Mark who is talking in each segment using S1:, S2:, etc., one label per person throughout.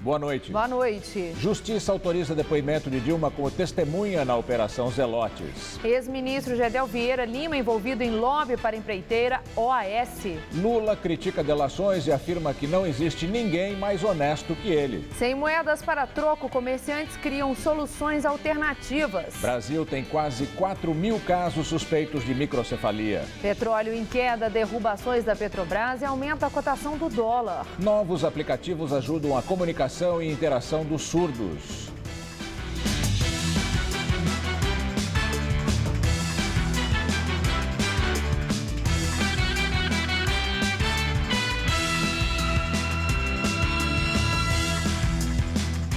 S1: Boa noite.
S2: Boa noite.
S1: Justiça autoriza depoimento de Dilma como testemunha na Operação Zelotes.
S2: Ex-ministro Gedel Vieira Lima envolvido em lobby para empreiteira OAS.
S1: Lula critica delações e afirma que não existe ninguém mais honesto que ele.
S2: Sem moedas para troco, comerciantes criam soluções alternativas.
S1: Brasil tem quase 4.000 casos suspeitos de microcefalia.
S2: Petróleo em queda, derrubações da Petrobras e aumenta a cotação do dólar.
S1: Novos aplicativos ajudam a comunicação e interação dos surdos.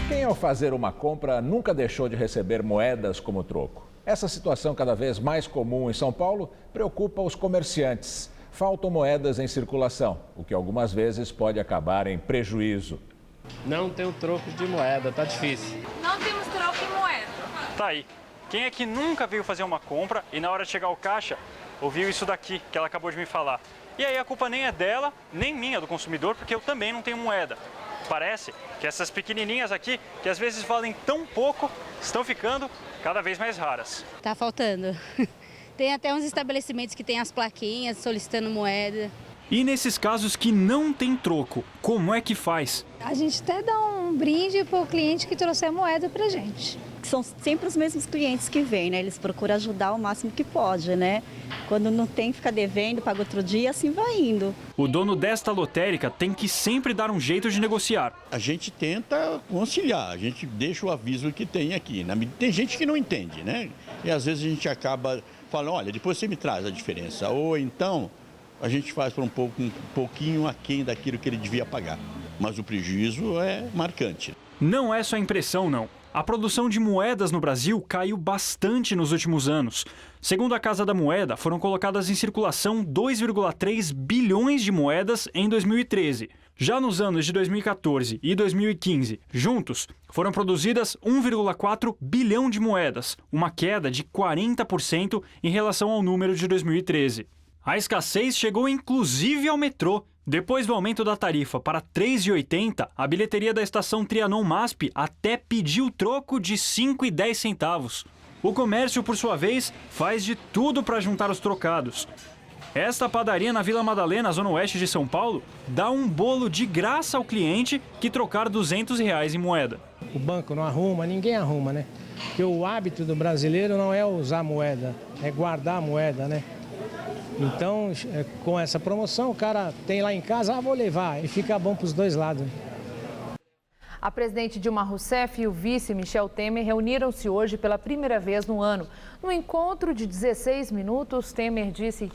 S1: Quem, ao fazer uma compra, nunca deixou de receber moedas como troco? Essa situação, cada vez mais comum em São Paulo, preocupa os comerciantes. Faltam moedas em circulação, o que algumas vezes pode acabar em prejuízo.
S3: Não tenho troco de moeda, tá difícil.
S4: Não temos troco em moeda.
S5: Tá aí. Quem é que nunca veio fazer uma compra e na hora de chegar ao caixa ouviu isso daqui que ela acabou de me falar? E aí a culpa nem é dela, nem minha do consumidor, porque eu também não tenho moeda. Parece que essas pequenininhas aqui, que às vezes valem tão pouco, estão ficando cada vez mais raras.
S6: Tá faltando. Tem até uns estabelecimentos que tem as plaquinhas solicitando moeda.
S5: E nesses casos que não tem troco, como é que faz?
S7: A gente até dá um brinde para o cliente que trouxer a moeda para a gente.
S8: São sempre os mesmos clientes que vêm, né? Eles procuram ajudar o máximo que pode, né? Quando não tem, fica devendo, paga outro dia, assim vai indo.
S5: O dono desta lotérica tem que sempre dar um jeito de negociar.
S9: A gente tenta conciliar, a gente deixa o aviso que tem aqui. Tem gente que não entende, né? E às vezes a gente acaba falando, olha, depois você me traz a diferença. Ou então a gente faz por um pouquinho aquém daquilo que ele devia pagar. Mas o prejuízo é marcante.
S5: Não é só impressão, não. A produção de moedas no Brasil caiu bastante nos últimos anos. Segundo a Casa da Moeda, foram colocadas em circulação 2,3 bilhões de moedas em 2013. Já nos anos de 2014 e 2015, juntos, foram produzidas 1,4 bilhão de moedas, uma queda de 40% em relação ao número de 2013. A escassez chegou inclusive ao metrô. Depois do aumento da tarifa para R$ 3,80, a bilheteria da estação Trianon-MASP até pediu troco de 5,10 centavos. O comércio, por sua vez, faz de tudo para juntar os trocados. Esta padaria na Vila Madalena, zona oeste de São Paulo, dá um bolo de graça ao cliente que trocar R$ 200 em moeda.
S10: O banco não arruma, ninguém arruma, né? Porque o hábito do brasileiro não é usar moeda, é guardar a moeda, né? Então, com essa promoção, o cara tem lá em casa, vou levar, e fica bom para os dois lados.
S2: A presidente Dilma Rousseff e o vice Michel Temer reuniram-se hoje pela primeira vez no ano. No encontro de 16 minutos, Temer disse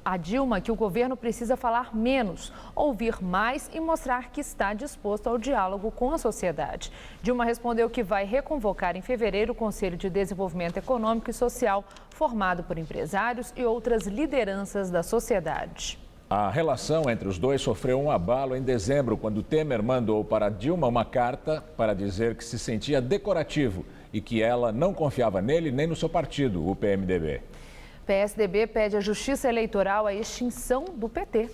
S2: a Dilma que o governo precisa falar menos, ouvir mais e mostrar que está disposto ao diálogo com a sociedade. Dilma respondeu que vai reconvocar em fevereiro o Conselho de Desenvolvimento Econômico e Social, formado por empresários e outras lideranças da sociedade.
S1: A relação entre os dois sofreu um abalo em dezembro, quando Temer mandou para Dilma uma carta para dizer que se sentia decorativo e que ela não confiava nele nem no seu partido, o PMDB.
S2: PSDB pede à Justiça Eleitoral a extinção do PT.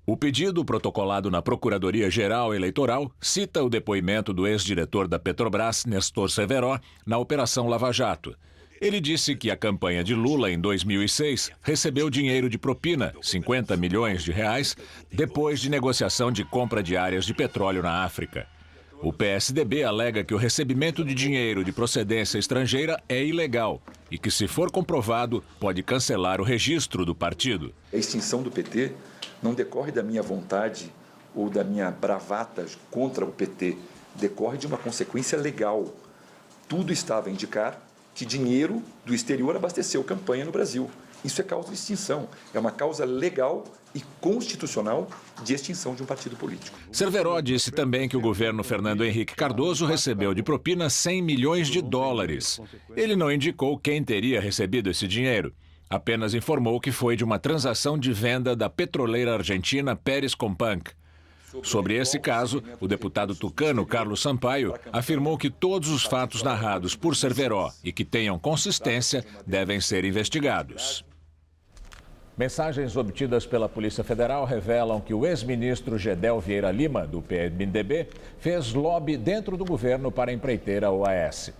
S11: O pedido protocolado na Procuradoria-Geral Eleitoral cita o depoimento do ex-diretor da Petrobras, Nestor Severó, na Operação Lava Jato. Ele disse que a campanha de Lula em 2006 recebeu dinheiro de propina, 50 milhões de reais, depois de negociação de compra de áreas de petróleo na África. O PSDB alega que o recebimento de dinheiro de procedência estrangeira é ilegal e que, se for comprovado, pode cancelar o registro do partido.
S12: A extinção do PT não decorre da minha vontade ou da minha bravata contra o PT, decorre de uma consequência legal. Tudo estava a indicar que dinheiro do exterior abasteceu campanha no Brasil. Isso é causa de extinção, é uma causa legal e constitucional de extinção de um partido político.
S11: Severó disse também que o governo Fernando Henrique Cardoso recebeu de propina 100 milhões de dólares. Ele não indicou quem teria recebido esse dinheiro. Apenas informou que foi de uma transação de venda da petroleira argentina Pérez Companc. Sobre esse caso, o deputado tucano Carlos Sampaio afirmou que todos os fatos narrados por Severó e que tenham consistência devem ser investigados.
S1: Mensagens obtidas pela Polícia Federal revelam que o ex-ministro Gedel Vieira Lima, do PMDB, fez lobby dentro do governo para a empreiteira OAS.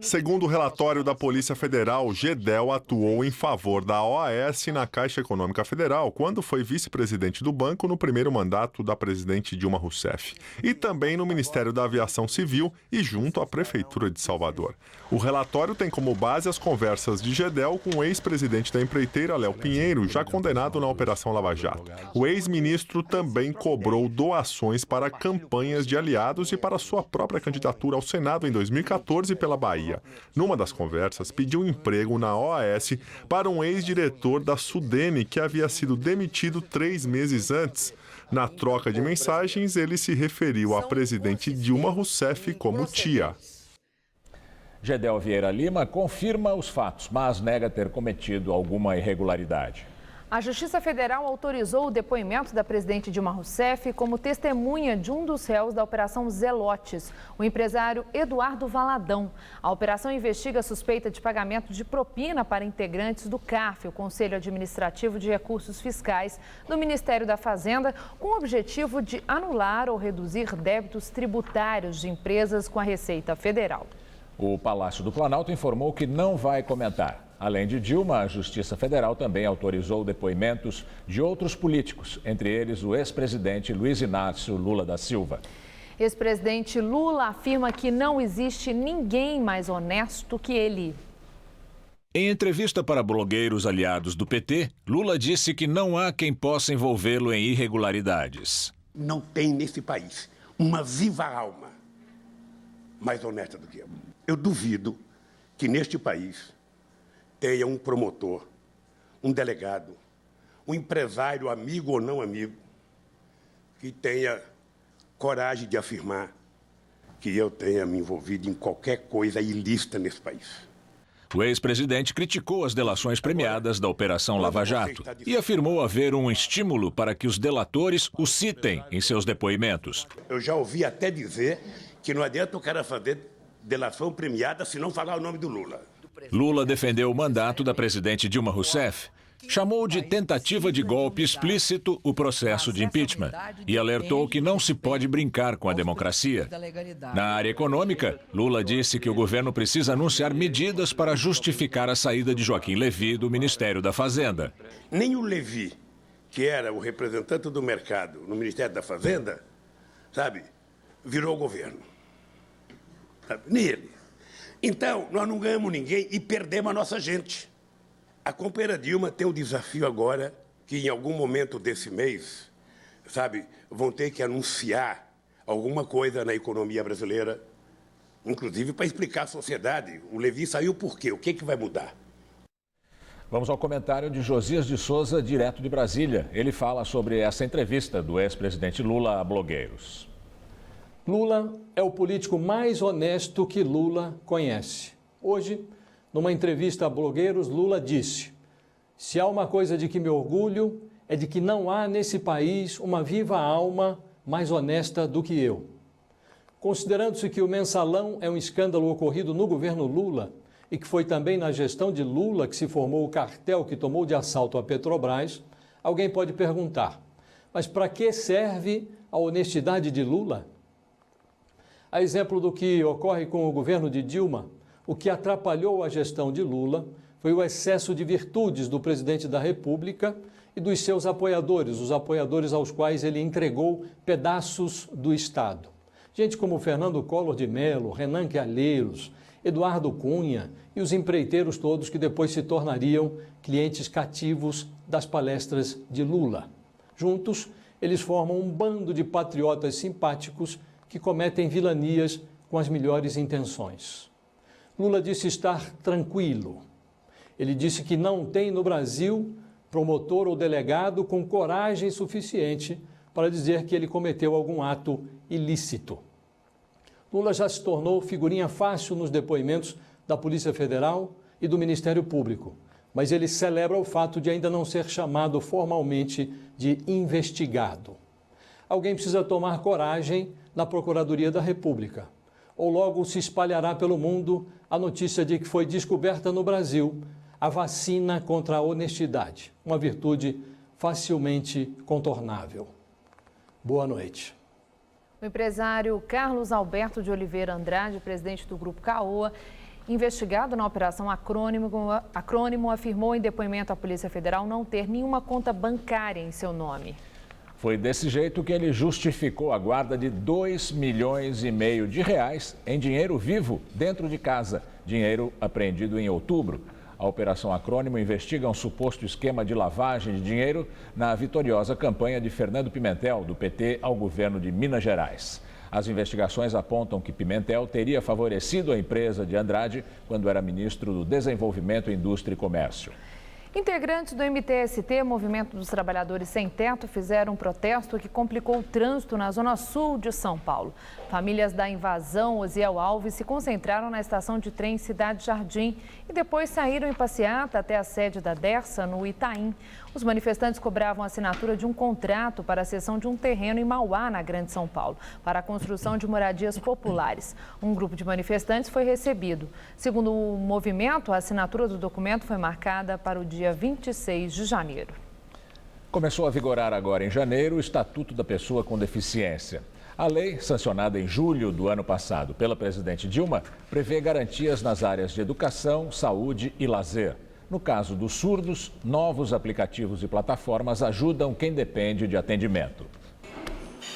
S13: Segundo o relatório da Polícia Federal, Gedel atuou em favor da OAS na Caixa Econômica Federal quando foi vice-presidente do banco no primeiro mandato da presidente Dilma Rousseff e também no Ministério da Aviação Civil e junto à Prefeitura de Salvador. O relatório tem como base as conversas de Gedel com o ex-presidente da empreiteira, Léo Pinheiro, já condenado na Operação Lava Jato. O ex-ministro também cobrou doações para campanhas de aliados e para sua própria candidatura ao Senado em 2014 pela Bahia. Numa das conversas, pediu emprego na OAS para um ex-diretor da Sudene que havia sido demitido 3 meses antes. Na troca de mensagens, ele se referiu à presidente Dilma Rousseff como tia.
S1: Gedel Vieira Lima confirma os fatos, mas nega ter cometido alguma irregularidade.
S2: A Justiça Federal autorizou o depoimento da presidente Dilma Rousseff como testemunha de um dos réus da Operação Zelotes, o empresário Eduardo Valadão. A operação investiga a suspeita de pagamento de propina para integrantes do CARF, o Conselho Administrativo de Recursos Fiscais, do Ministério da Fazenda, com o objetivo de anular ou reduzir débitos tributários de empresas com a Receita Federal.
S1: O Palácio do Planalto informou que não vai comentar. Além de Dilma, a Justiça Federal também autorizou depoimentos de outros políticos, entre eles o ex-presidente Luiz Inácio Lula da Silva.
S2: Ex-presidente Lula afirma que não existe ninguém mais honesto que ele.
S11: Em entrevista para blogueiros aliados do PT, Lula disse que não há quem possa envolvê-lo em irregularidades.
S14: Não tem nesse país uma viva alma mais honesta do que eu. Eu duvido que neste país tenha um promotor, um delegado, um empresário, amigo ou não amigo, que tenha coragem de afirmar que eu tenha me envolvido em qualquer coisa ilícita nesse país.
S11: O ex-presidente criticou as delações premiadas da Operação Lava Jato e afirmou haver um estímulo para que os delatores o citem em seus depoimentos.
S14: Eu já ouvi até dizer que não adianta o cara fazer delação premiada se não falar o nome do Lula.
S11: Lula defendeu o mandato da presidente Dilma Rousseff, chamou de tentativa de golpe explícito o processo de impeachment e alertou que não se pode brincar com a democracia. Na área econômica, Lula disse que o governo precisa anunciar medidas para justificar a saída de Joaquim Levy do Ministério da Fazenda.
S14: Nem o Levy, que era o representante do mercado no Ministério da Fazenda, virou governo. Nem ele. Então, nós não ganhamos ninguém e perdemos a nossa gente. A companheira Dilma tem o desafio agora que em algum momento desse mês, vão ter que anunciar alguma coisa na economia brasileira, inclusive para explicar à sociedade. O Levy saiu por quê? O que vai mudar?
S1: Vamos ao comentário de Josias de Souza, direto de Brasília. Ele fala sobre essa entrevista do ex-presidente Lula a blogueiros.
S15: Lula é o político mais honesto que Lula conhece. Hoje, numa entrevista a blogueiros, Lula disse: se há uma coisa de que me orgulho, é de que não há nesse país uma viva alma mais honesta do que eu. Considerando-se que o mensalão é um escândalo ocorrido no governo Lula e que foi também na gestão de Lula que se formou o cartel que tomou de assalto a Petrobras, alguém pode perguntar: mas para que serve a honestidade de Lula? A exemplo do que ocorre com o governo de Dilma, o que atrapalhou a gestão de Lula foi o excesso de virtudes do presidente da República e dos seus apoiadores, os apoiadores aos quais ele entregou pedaços do Estado. Gente como Fernando Collor de Mello, Renan Calheiros, Eduardo Cunha e os empreiteiros todos que depois se tornariam clientes cativos das palestras de Lula. Juntos, eles formam um bando de patriotas simpáticos que cometem vilanias com as melhores intenções. Lula disse estar tranquilo. Ele disse que não tem no Brasil promotor ou delegado com coragem suficiente para dizer que ele cometeu algum ato ilícito. Lula já se tornou figurinha fácil nos depoimentos da Polícia Federal e do Ministério Público, mas ele celebra o fato de ainda não ser chamado formalmente de investigado. Alguém precisa tomar coragem na Procuradoria da República, ou logo se espalhará pelo mundo a notícia de que foi descoberta no Brasil a vacina contra a honestidade, uma virtude facilmente contornável. Boa noite.
S2: O empresário Carlos Alberto de Oliveira Andrade, presidente do Grupo Caoa, investigado na Operação Acrônimo, afirmou em depoimento à Polícia Federal não ter nenhuma conta bancária em seu nome.
S1: Foi desse jeito que ele justificou a guarda de R$2,5 milhões em dinheiro vivo dentro de casa, dinheiro apreendido em outubro. A Operação Acrônimo investiga um suposto esquema de lavagem de dinheiro na vitoriosa campanha de Fernando Pimentel, do PT, ao governo de Minas Gerais. As investigações apontam que Pimentel teria favorecido a empresa de Andrade quando era ministro do Desenvolvimento, Indústria e Comércio.
S2: Integrantes do MTST, Movimento dos Trabalhadores Sem Teto, fizeram um protesto que complicou o trânsito na zona sul de São Paulo. Famílias da Invasão Osiel Alves se concentraram na estação de trem Cidade Jardim e depois saíram em passeata até a sede da Dersa, no Itaim. Os manifestantes cobravam a assinatura de um contrato para a cessão de um terreno em Mauá, na Grande São Paulo, para a construção de moradias populares. Um grupo de manifestantes foi recebido. Segundo o movimento, a assinatura do documento foi marcada para o dia 26 de janeiro.
S1: Começou a vigorar agora em janeiro o Estatuto da Pessoa com Deficiência. A lei, sancionada em julho do ano passado pela presidente Dilma, prevê garantias nas áreas de educação, saúde e lazer. No caso dos surdos, novos aplicativos e plataformas ajudam quem depende de atendimento.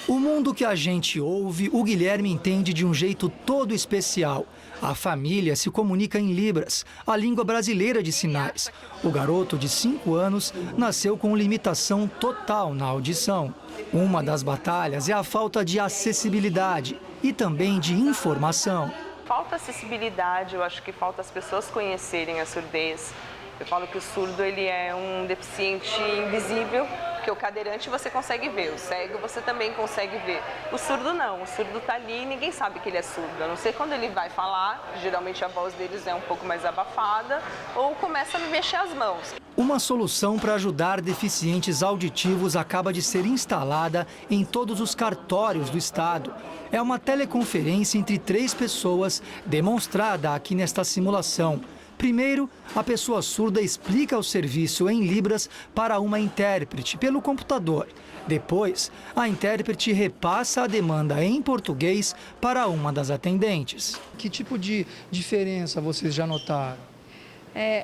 S16: O mundo que a gente ouve, o Guilherme entende de um jeito todo especial. A família se comunica em Libras, a língua brasileira de sinais. O garoto de 5 anos nasceu com limitação total na audição. Uma das batalhas é a falta de acessibilidade e também de informação.
S17: Falta acessibilidade, eu acho que falta as pessoas conhecerem a surdez. Eu falo que o surdo ele é um deficiente invisível, porque o cadeirante você consegue ver, o cego você também consegue ver. O surdo não, o surdo está ali e ninguém sabe que ele é surdo, a não ser quando ele vai falar, geralmente a voz deles é um pouco mais abafada, ou começa a mexer as mãos.
S16: Uma solução para ajudar deficientes auditivos acaba de ser instalada em todos os cartórios do estado. É uma teleconferência entre 3 pessoas, demonstrada aqui nesta simulação. Primeiro, a pessoa surda explica o serviço em Libras para uma intérprete pelo computador. Depois, a intérprete repassa a demanda em português para uma das atendentes.
S18: Que tipo de diferença vocês já notaram?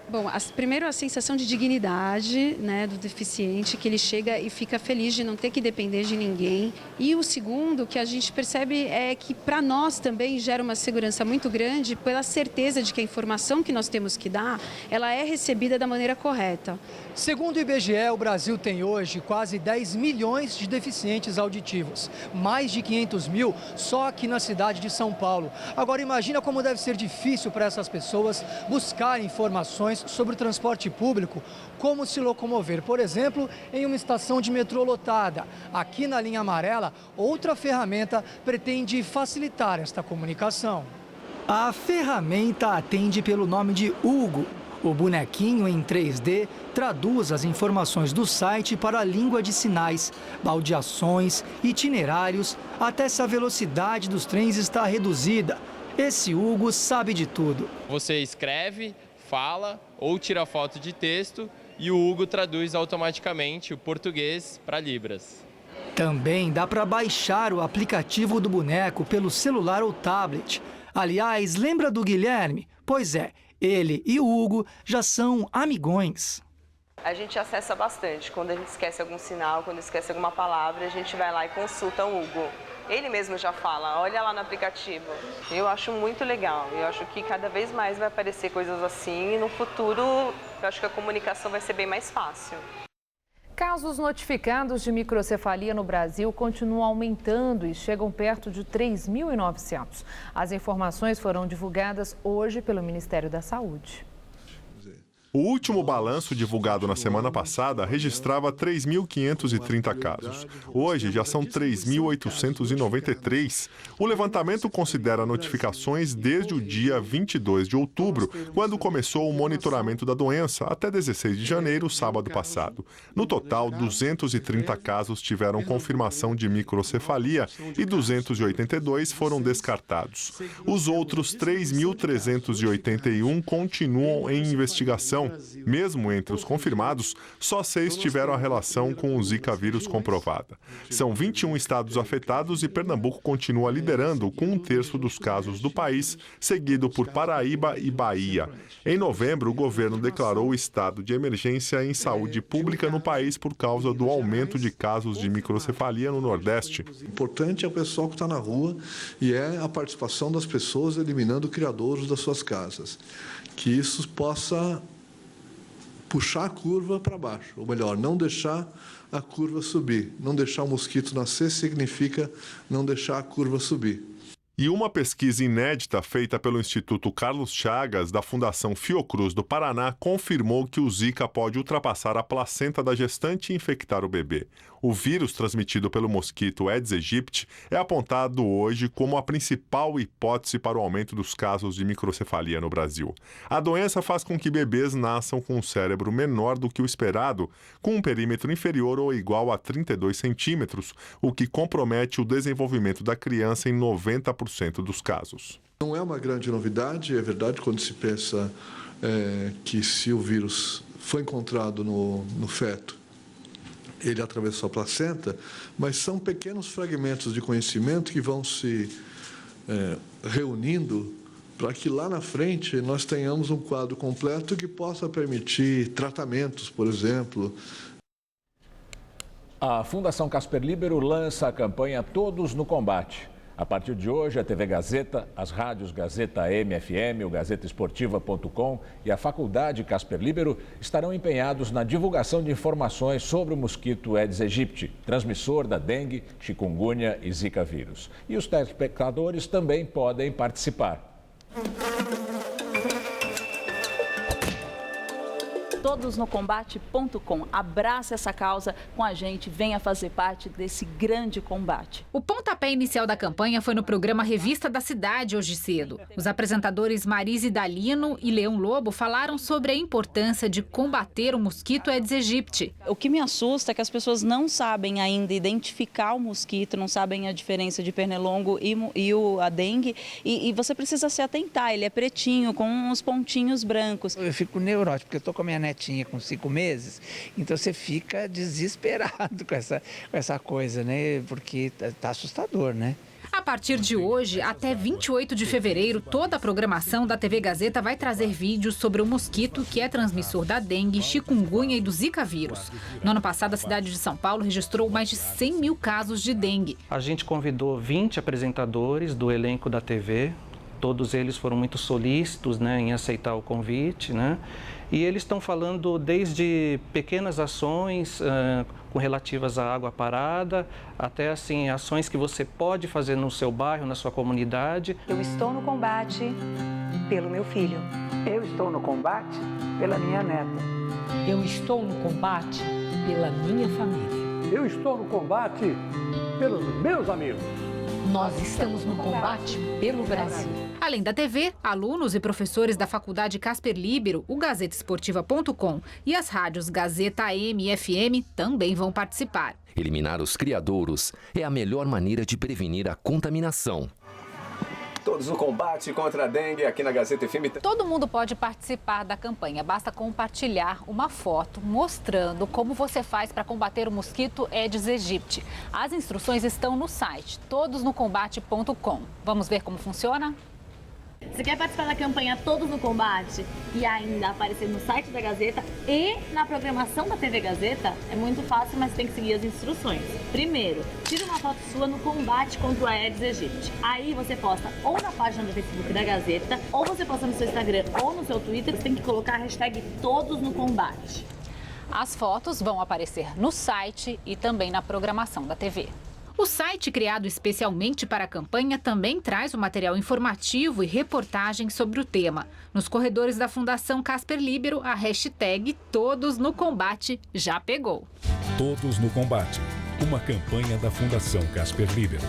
S6: Bom, primeiro a sensação de dignidade, né, do deficiente, que ele chega e fica feliz de não ter que depender de ninguém. E o segundo que a gente percebe é que para nós também gera uma segurança muito grande pela certeza de que a informação que nós temos que dar, ela é recebida da maneira correta.
S18: Segundo o IBGE, o Brasil tem hoje quase 10 milhões de deficientes auditivos, mais de 500 mil só aqui na cidade de São Paulo. Agora imagina como deve ser difícil para essas pessoas buscarem informações sobre o transporte público, como se locomover, por exemplo, em uma estação de metrô lotada. Aqui na linha amarela, outra ferramenta pretende facilitar esta comunicação.
S16: A ferramenta atende pelo nome de Hugo. O bonequinho em 3D traduz as informações do site para a língua de sinais, baldeações, itinerários, até se a velocidade dos trens está reduzida. Esse Hugo sabe de tudo.
S19: Você escreve, fala ou tira foto de texto e o Hugo traduz automaticamente o português para Libras.
S16: Também dá para baixar o aplicativo do boneco pelo celular ou tablet. Aliás, lembra do Guilherme? Pois é, ele e o Hugo já são amigões.
S17: A gente acessa bastante, quando a gente esquece algum sinal, quando esquece alguma palavra, a gente vai lá e consulta o Hugo. Ele mesmo já fala, olha lá no aplicativo. Eu acho muito legal, eu acho que cada vez mais vai aparecer coisas assim e no futuro eu acho que a comunicação vai ser bem mais fácil.
S2: Casos notificados de microcefalia no Brasil continuam aumentando e chegam perto de 3.900. As informações foram divulgadas hoje pelo Ministério da Saúde.
S13: O último balanço divulgado na semana passada registrava 3.530 casos. Hoje já são 3.893. O levantamento considera notificações desde o dia 22 de outubro, quando começou o monitoramento da doença, até 16 de janeiro, sábado passado. No total, 230 casos tiveram confirmação de microcefalia e 282 foram descartados. Os outros 3.381 continuam em investigação. vacinação. Mesmo entre os confirmados, só 6 tiveram a relação com o Zika vírus comprovada. São 21 estados afetados e Pernambuco continua liderando com 1/3 dos casos do país, seguido por Paraíba e Bahia. Em novembro, o governo declarou o estado de emergência em saúde pública no país por causa do aumento de casos de microcefalia no Nordeste.
S20: O importante é o pessoal que está na rua e é a participação das pessoas eliminando criadouros das suas casas. Que isso possa puxar a curva para baixo, ou melhor, não deixar a curva subir. Não deixar o mosquito nascer significa não deixar a curva subir.
S13: E uma pesquisa inédita feita pelo Instituto Carlos Chagas, da Fundação Fiocruz do Paraná, confirmou que o Zika pode ultrapassar a placenta da gestante e infectar o bebê. O vírus transmitido pelo mosquito Aedes aegypti é apontado hoje como a principal hipótese para o aumento dos casos de microcefalia no Brasil. A doença faz com que bebês nasçam com um cérebro menor do que o esperado, com um perímetro inferior ou igual a 32 centímetros, o que compromete o desenvolvimento da criança em 90% dos casos.
S20: Não é uma grande novidade, é verdade, quando se pensa que se o vírus foi encontrado no feto, ele atravessou a placenta, mas são pequenos fragmentos de conhecimento que vão se reunindo para que lá na frente nós tenhamos um quadro completo que possa permitir tratamentos, por exemplo.
S1: A Fundação Casper Libero lança a campanha Todos no Combate. A partir de hoje, a TV Gazeta, as rádios Gazeta AM, FM, o GazetaEsportiva.com e a Faculdade Casper Libero estarão empenhados na divulgação de informações sobre o mosquito Aedes aegypti, transmissor da dengue, chikungunya e zika vírus. E os telespectadores também podem participar.
S21: todosnocombate.com. Abraça essa causa com a gente, venha fazer parte desse grande combate.
S22: O pontapé inicial da campanha foi no programa Revista da Cidade hoje cedo. Os apresentadores Marise Dalino e Leão Lobo falaram sobre a importância de combater o mosquito Aedes aegypti.
S21: O que me assusta é que as pessoas não sabem ainda identificar o mosquito, não sabem a diferença de pernilongo e a dengue, e você precisa se atentar, ele é pretinho, com uns pontinhos brancos.
S23: Eu fico neurótico, porque eu tô com a minha netinha com 5 meses, então você fica desesperado com essa coisa, né? Porque tá assustador, né?
S22: A partir de hoje, até 28 de fevereiro, toda a programação da TV Gazeta vai trazer vídeos sobre o mosquito que é transmissor da dengue, chikungunya e do zika vírus. No ano passado, a cidade de São Paulo registrou mais de 100 mil casos de dengue.
S24: A gente convidou 20 apresentadores do elenco da TV. Todos eles foram muito solícitos, né, em aceitar o convite, né? E eles estão falando desde pequenas ações com relativas à água parada, até assim, ações que você pode fazer no seu bairro, na sua comunidade.
S25: Eu estou no combate pelo meu filho.
S26: Eu estou no combate pela minha neta.
S27: Eu estou no combate pela minha família.
S26: Eu estou no combate pelos meus amigos.
S27: Nós estamos no combate pelo Brasil.
S22: Além da TV, alunos e professores da Faculdade Casper Libero, o GazetaEsportiva.com e as rádios Gazeta AM e FM também vão participar.
S28: Eliminar os criadouros é a melhor maneira de prevenir a contaminação.
S29: Todos no combate contra a dengue aqui na Gazeta FM.
S22: Todo mundo pode participar da campanha. Basta compartilhar uma foto mostrando como você faz para combater o mosquito Aedes aegypti. As instruções estão no site todosnocombate.com. Vamos ver como funciona?
S30: Você quer participar da campanha Todos no Combate e ainda aparecer no site da Gazeta e na programação da TV Gazeta? É muito fácil, mas tem que seguir as instruções. Primeiro, tira uma foto sua no combate contra o Aedes aegypti. Aí você posta ou na página do Facebook da Gazeta, ou você posta no seu Instagram ou no seu Twitter. Você tem que colocar a hashtag Todos no Combate.
S22: As fotos vão aparecer no site e também na programação da TV. O site, criado especialmente para a campanha, também traz o material informativo e reportagens sobre o tema. Nos corredores da Fundação Casper Libero, a hashtag Todos no Combate já pegou.
S31: Todos no Combate, uma campanha da Fundação Casper Libero.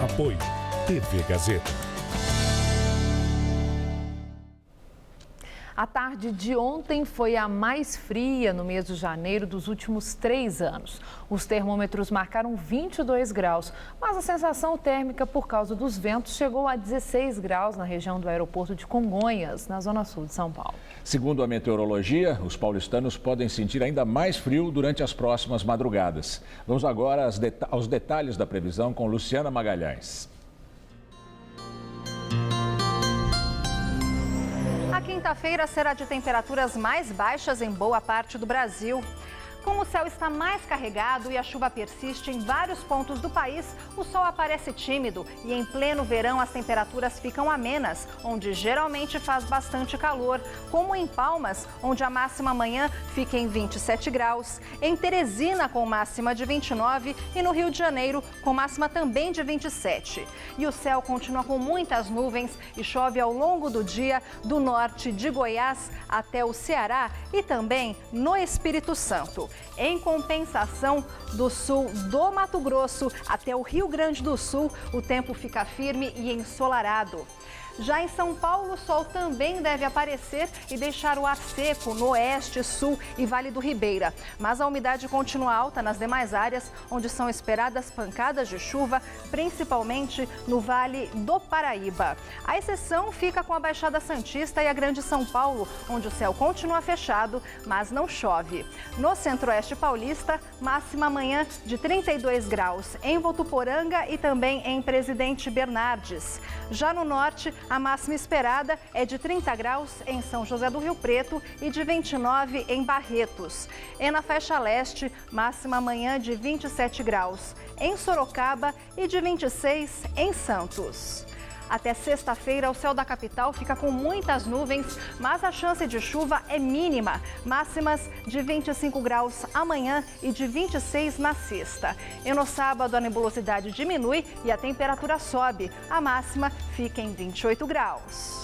S31: Apoio TV Gazeta.
S2: A tarde de ontem foi a mais fria no mês de janeiro dos últimos 3 anos. Os termômetros marcaram 22 graus, mas a sensação térmica por causa dos ventos chegou a 16 graus na região do aeroporto de Congonhas, na zona sul de São Paulo.
S1: Segundo a meteorologia, os paulistanos podem sentir ainda mais frio durante as próximas madrugadas. Vamos agora aos detalhes da previsão com Luciana Magalhães.
S3: A quinta-feira será de temperaturas mais baixas em boa parte do Brasil. Como o céu está mais carregado e a chuva persiste em vários pontos do país, o sol aparece tímido e em pleno verão as temperaturas ficam amenas, onde geralmente faz bastante calor, como em Palmas, onde a máxima amanhã fica em 27 graus, em Teresina com máxima de 29 e no Rio de Janeiro com máxima também de 27. E o céu continua com muitas nuvens e chove ao longo do dia do norte de Goiás até o Ceará e também no Espírito Santo. Em compensação, do sul do Mato Grosso até o Rio Grande do Sul, o tempo fica firme e ensolarado. Já em São Paulo, o sol também deve aparecer e deixar o ar seco no oeste, sul e Vale do Ribeira. Mas a umidade continua alta nas demais áreas, onde são esperadas pancadas de chuva, principalmente no Vale do Paraíba. A exceção fica com a Baixada Santista e a Grande São Paulo, onde o céu continua fechado, mas não chove. No centro-oeste paulista, máxima amanhã de 32 graus em Votuporanga e também em Presidente Bernardes. Já no norte, a máxima esperada é de 30 graus em São José do Rio Preto e de 29 em Barretos. E na faixa leste, máxima amanhã de 27 graus em Sorocaba e de 26 em Santos. Até sexta-feira, o céu da capital fica com muitas nuvens, mas a chance de chuva é mínima. Máximas de 25 graus amanhã e de 26 na sexta. E no sábado, a nebulosidade diminui e a temperatura sobe. A máxima fica em 28 graus.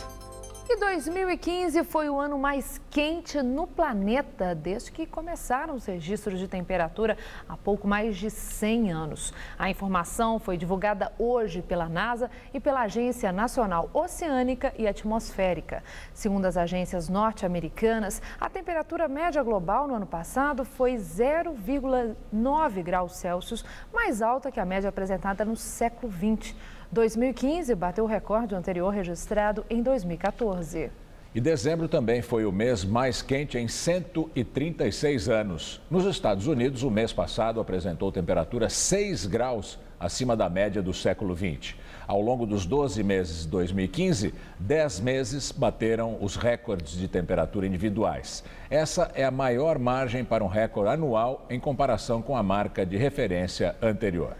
S2: E 2015 foi o ano mais quente no planeta desde que começaram os registros de temperatura há pouco mais de 100 anos. A informação foi divulgada hoje pela NASA e pela Agência Nacional Oceânica e Atmosférica. Segundo as agências norte-americanas, a temperatura média global no ano passado foi 0,9 graus Celsius, mais alta que a média apresentada no século XX. 2015 bateu o recorde anterior registrado em 2014.
S1: E dezembro também foi o mês mais quente em 136 anos. Nos Estados Unidos, o mês passado apresentou temperatura 6 graus acima da média do século XX. Ao longo dos 12 meses de 2015, 10 meses bateram os recordes de temperatura individuais. Essa é a maior margem para um recorde anual em comparação com a marca de referência anterior.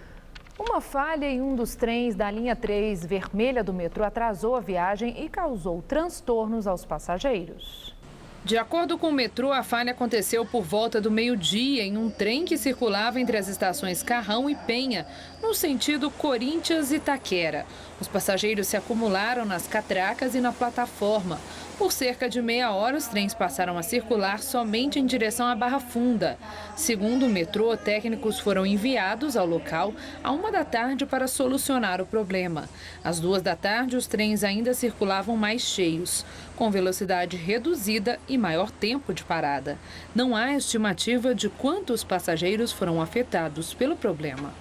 S2: Uma falha em um dos trens da linha 3 vermelha do metrô atrasou a viagem e causou transtornos aos passageiros.
S4: De acordo com o metrô, a falha aconteceu por volta do meio-dia em um trem que circulava entre as estações Carrão e Penha, no sentido Corinthians e Taquera. Os passageiros se acumularam nas catracas e na plataforma. Por cerca de meia hora, os trens passaram a circular somente em direção à Barra Funda. Segundo o metrô, técnicos foram enviados ao local à 1 da tarde para solucionar o problema. Às 2 da tarde, os trens ainda circulavam mais cheios, com velocidade reduzida e maior tempo de parada. Não há estimativa de quantos passageiros foram afetados pelo problema.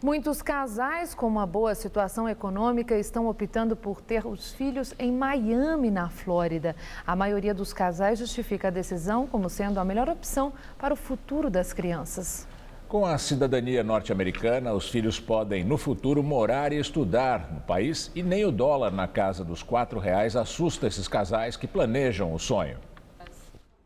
S2: Muitos casais com uma boa situação econômica estão optando por ter os filhos em Miami, na Flórida. A maioria dos casais justifica a decisão como sendo a melhor opção para o futuro das crianças.
S1: Com a cidadania norte-americana, os filhos podem, no futuro, morar e estudar no país e nem o dólar na casa dos R$ assusta esses casais que planejam o sonho.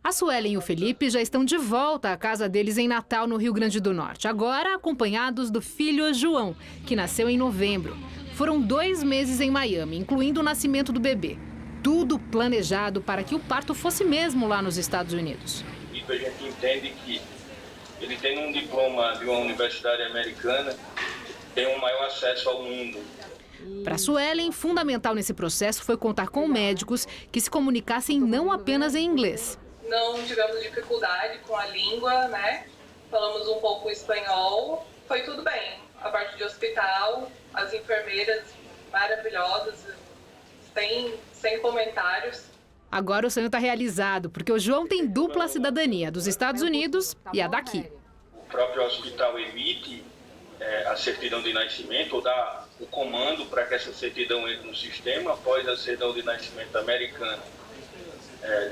S22: A Suelen e o Felipe já estão de volta à casa deles em Natal, no Rio Grande do Norte. Agora acompanhados do filho João, que nasceu em novembro. Foram 2 meses em Miami, incluindo o nascimento do bebê. Tudo planejado para que o parto fosse mesmo lá nos Estados Unidos.
S5: E a gente entende que ele tem um diploma de uma universidade americana, tem um maior acesso ao mundo.
S22: Para Suelen, fundamental nesse processo foi contar com médicos que se comunicassem não apenas em inglês.
S7: Não tivemos dificuldade com a língua, né? Falamos um pouco espanhol, foi tudo bem. A parte de hospital, as enfermeiras maravilhosas, sem comentários.
S22: Agora o sonho está realizado, porque o João tem dupla cidadania, dos Estados Unidos e a daqui.
S5: O próprio hospital emite a certidão de nascimento, ou dá o comando para que essa certidão entre no sistema. Após a certidão de nascimento americana,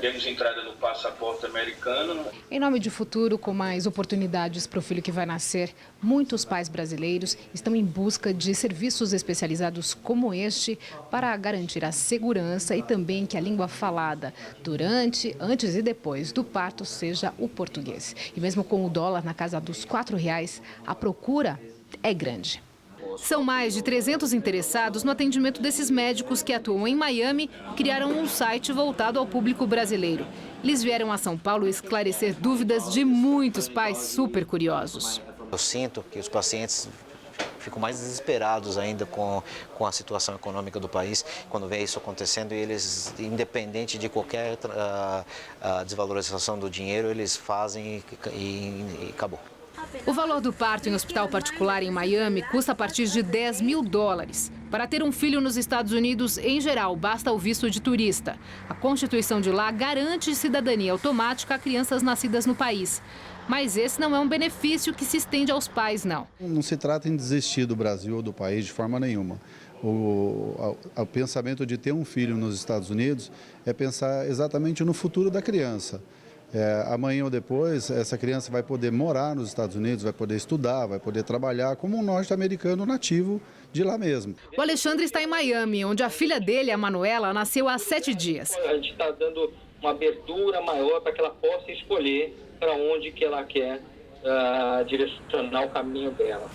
S5: demos entrada no passaporte americano.
S22: Em nome de futuro, com mais oportunidades para o filho que vai nascer, muitos pais brasileiros estão em busca de serviços especializados como este para garantir a segurança e também que a língua falada durante, antes e depois do parto seja o português. E mesmo com o dólar na casa dos R$4, a procura é grande. São mais de 300 interessados no atendimento desses médicos que atuam em Miami e criaram um site voltado ao público brasileiro. Eles vieram a São Paulo esclarecer dúvidas de muitos pais super curiosos.
S6: Eu sinto que os pacientes ficam mais desesperados ainda com a situação econômica do país, quando vê isso acontecendo, e eles, independente de qualquer desvalorização do dinheiro, eles fazem e acabou.
S22: O valor do parto em hospital particular em Miami custa a partir de $10 mil. Para ter um filho nos Estados Unidos, em geral, basta o visto de turista. A Constituição de lá garante cidadania automática a crianças nascidas no país. Mas esse não é um benefício que se estende aos pais, não.
S8: Não se trata em desistir do Brasil ou do país de forma nenhuma. O pensamento de ter um filho nos Estados Unidos é pensar exatamente no futuro da criança. Amanhã ou depois, essa criança vai poder morar nos Estados Unidos, vai poder estudar, vai poder trabalhar como um norte-americano nativo de lá mesmo.
S22: O Alexandre está em Miami, onde a filha dele, a Manuela, nasceu há 7 dias.
S9: A gente está dando uma abertura maior para que ela possa escolher para onde que ela quer direcionar o caminho dela.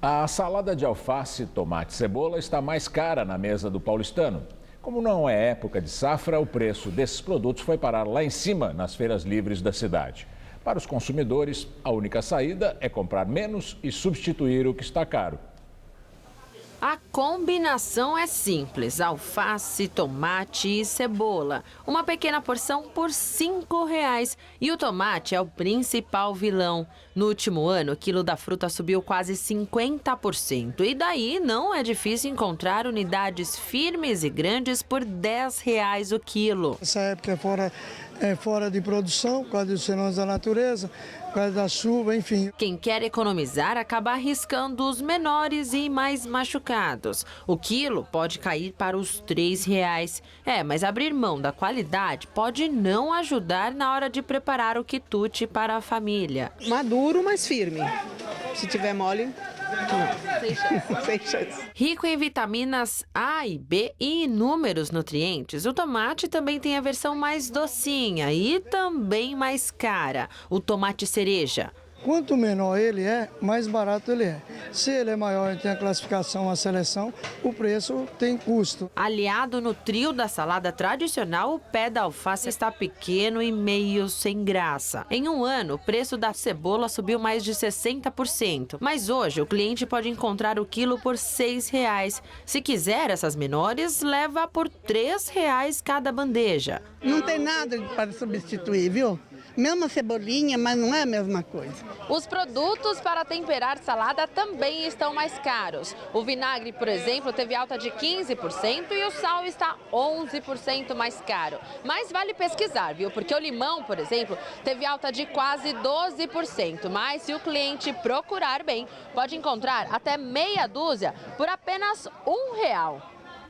S1: A salada de alface, tomate e cebola está mais cara na mesa do paulistano. Como não é época de safra, o preço desses produtos foi parar lá em cima, nas feiras livres da cidade. Para os consumidores, a única saída é comprar menos e substituir o que está caro.
S10: A combinação é simples: alface, tomate e cebola. Uma pequena porção por R$5. E o tomate é o principal vilão. No último ano, o quilo da fruta subiu quase 50%. E daí não é difícil encontrar unidades firmes e grandes por R$10 o quilo.
S11: Essa época é fora de produção, por causa dos fenômenos da natureza, por causa da chuva, enfim.
S10: Quem quer economizar acaba arriscando os menores e mais machucados. O quilo pode cair para os R$3. Mas abrir mão da qualidade pode não ajudar na hora de preparar o quitute para a família.
S12: Maduro, mas firme. Se tiver mole, não. Sem chance.
S10: Rico em vitaminas A e B e inúmeros nutrientes, o tomate também tem a versão mais docinha e também mais cara, o tomate cereja.
S11: Quanto menor ele é, mais barato ele é. Se ele é maior e tem a classificação, a seleção, o preço tem custo.
S10: Aliado no trio da salada tradicional, o pé da alface está pequeno e meio sem graça. Em um ano, o preço da cebola subiu mais de 60%. Mas hoje, o cliente pode encontrar o quilo por R$6. Se quiser essas menores, leva por R$3 cada bandeja.
S12: Não tem nada para substituir, viu? Mesma cebolinha, mas não é a mesma coisa.
S10: Os produtos para temperar salada também estão mais caros. O vinagre, por exemplo, teve alta de 15% e o sal está 11% mais caro. Mas vale pesquisar, viu? Porque o limão, por exemplo, teve alta de quase 12%. Mas se o cliente procurar bem, pode encontrar até meia dúzia por apenas R$1.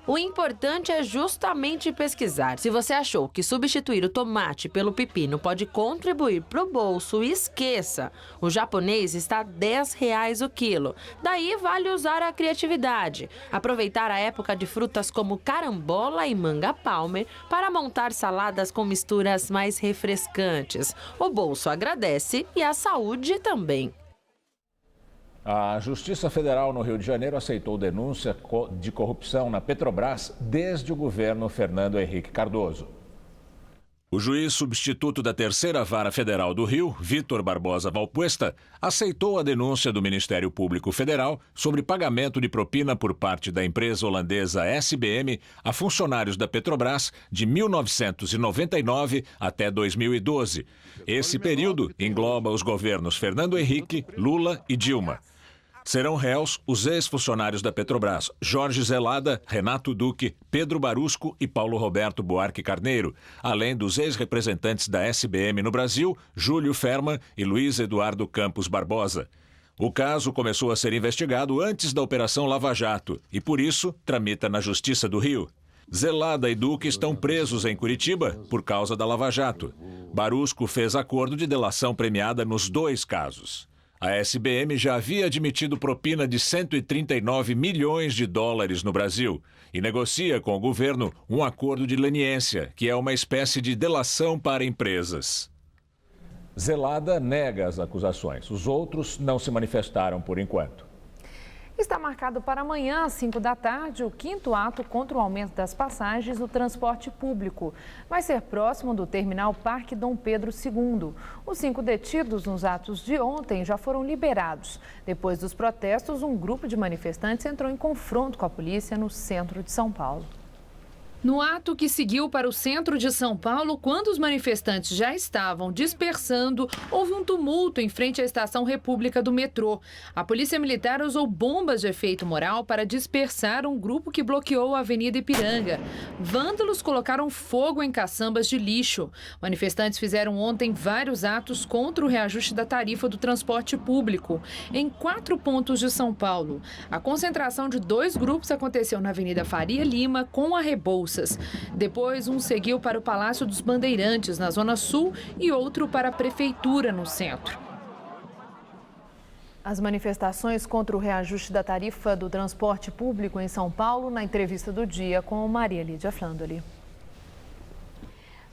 S10: O importante é justamente pesquisar. Se você achou que substituir o tomate pelo pepino pode contribuir para o bolso, esqueça. O japonês está R$10 o quilo. Daí vale usar a criatividade. Aproveitar a época de frutas como carambola e manga palmer para montar saladas com misturas mais refrescantes. O bolso agradece e a saúde também.
S1: A Justiça Federal no Rio de Janeiro aceitou denúncia de corrupção na Petrobras desde o governo Fernando Henrique Cardoso.
S14: O juiz substituto da Terceira Vara Federal do Rio, Vitor Barbosa Valpuesta, aceitou a denúncia do Ministério Público Federal sobre pagamento de propina por parte da empresa holandesa SBM a funcionários da Petrobras de 1999 até 2012. Esse período engloba os governos Fernando Henrique, Lula e Dilma. Serão réus os ex-funcionários da Petrobras, Jorge Zelada, Renato Duque, Pedro Barusco e Paulo Roberto Buarque Carneiro, além dos ex-representantes da SBM no Brasil, Júlio Ferman e Luiz Eduardo Campos Barbosa. O caso começou a ser investigado antes da Operação Lava Jato e, por isso, tramita na Justiça do Rio. Zelada e Duque estão presos em Curitiba por causa da Lava Jato. Barusco fez acordo de delação premiada nos 2 casos. A SBM já havia admitido propina de 139 milhões de dólares no Brasil e negocia com o governo um acordo de leniência, que é uma espécie de delação para empresas.
S1: Zelada nega as acusações. Os outros não se manifestaram por enquanto.
S2: Está marcado para amanhã, às 5 da tarde, o 5º ato contra o aumento das passagens do transporte público. Vai ser próximo do terminal Parque Dom Pedro II. Os 5 detidos nos atos de ontem já foram liberados. Depois dos protestos, um grupo de manifestantes entrou em confronto com a polícia no centro de São Paulo.
S4: No ato que seguiu para o centro de São Paulo, quando os manifestantes já estavam dispersando, houve um tumulto em frente à Estação República do metrô. A Polícia Militar usou bombas de efeito moral para dispersar um grupo que bloqueou a Avenida Ipiranga. Vândalos colocaram fogo em caçambas de lixo. Manifestantes fizeram ontem vários atos contra o reajuste da tarifa do transporte público, em 4 pontos de São Paulo. A concentração de 2 grupos aconteceu na Avenida Faria Lima, com a Rebouças. Depois, um seguiu para o Palácio dos Bandeirantes, na Zona Sul, e outro para a Prefeitura, no centro.
S2: As manifestações contra o reajuste da tarifa do transporte público em São Paulo, na entrevista do dia com Maria Lídia Flandoli.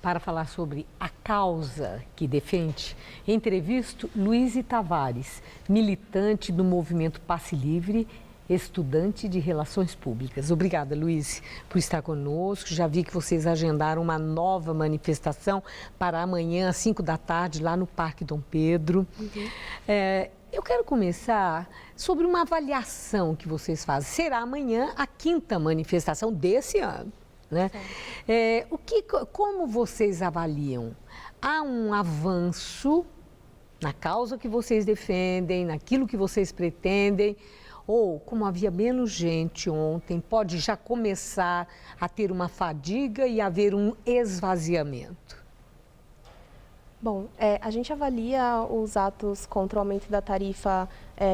S27: Para falar sobre a causa que defende, entrevisto Luiz Tavares, militante do movimento Passe Livre, estudante de Relações Públicas. Obrigada, Luiz, por estar conosco. Já vi que vocês agendaram uma nova manifestação para amanhã, às 5 da tarde, lá no Parque Dom Pedro. Eu quero começar sobre uma avaliação que vocês fazem. Será amanhã a 5ª manifestação desse ano, né? Como vocês avaliam? Há um avanço na causa que vocês defendem, naquilo que vocês pretendem? Ou, como havia menos gente ontem, pode já começar a ter uma fadiga e haver um esvaziamento?
S13: Bom, a gente avalia os atos contra o aumento da tarifa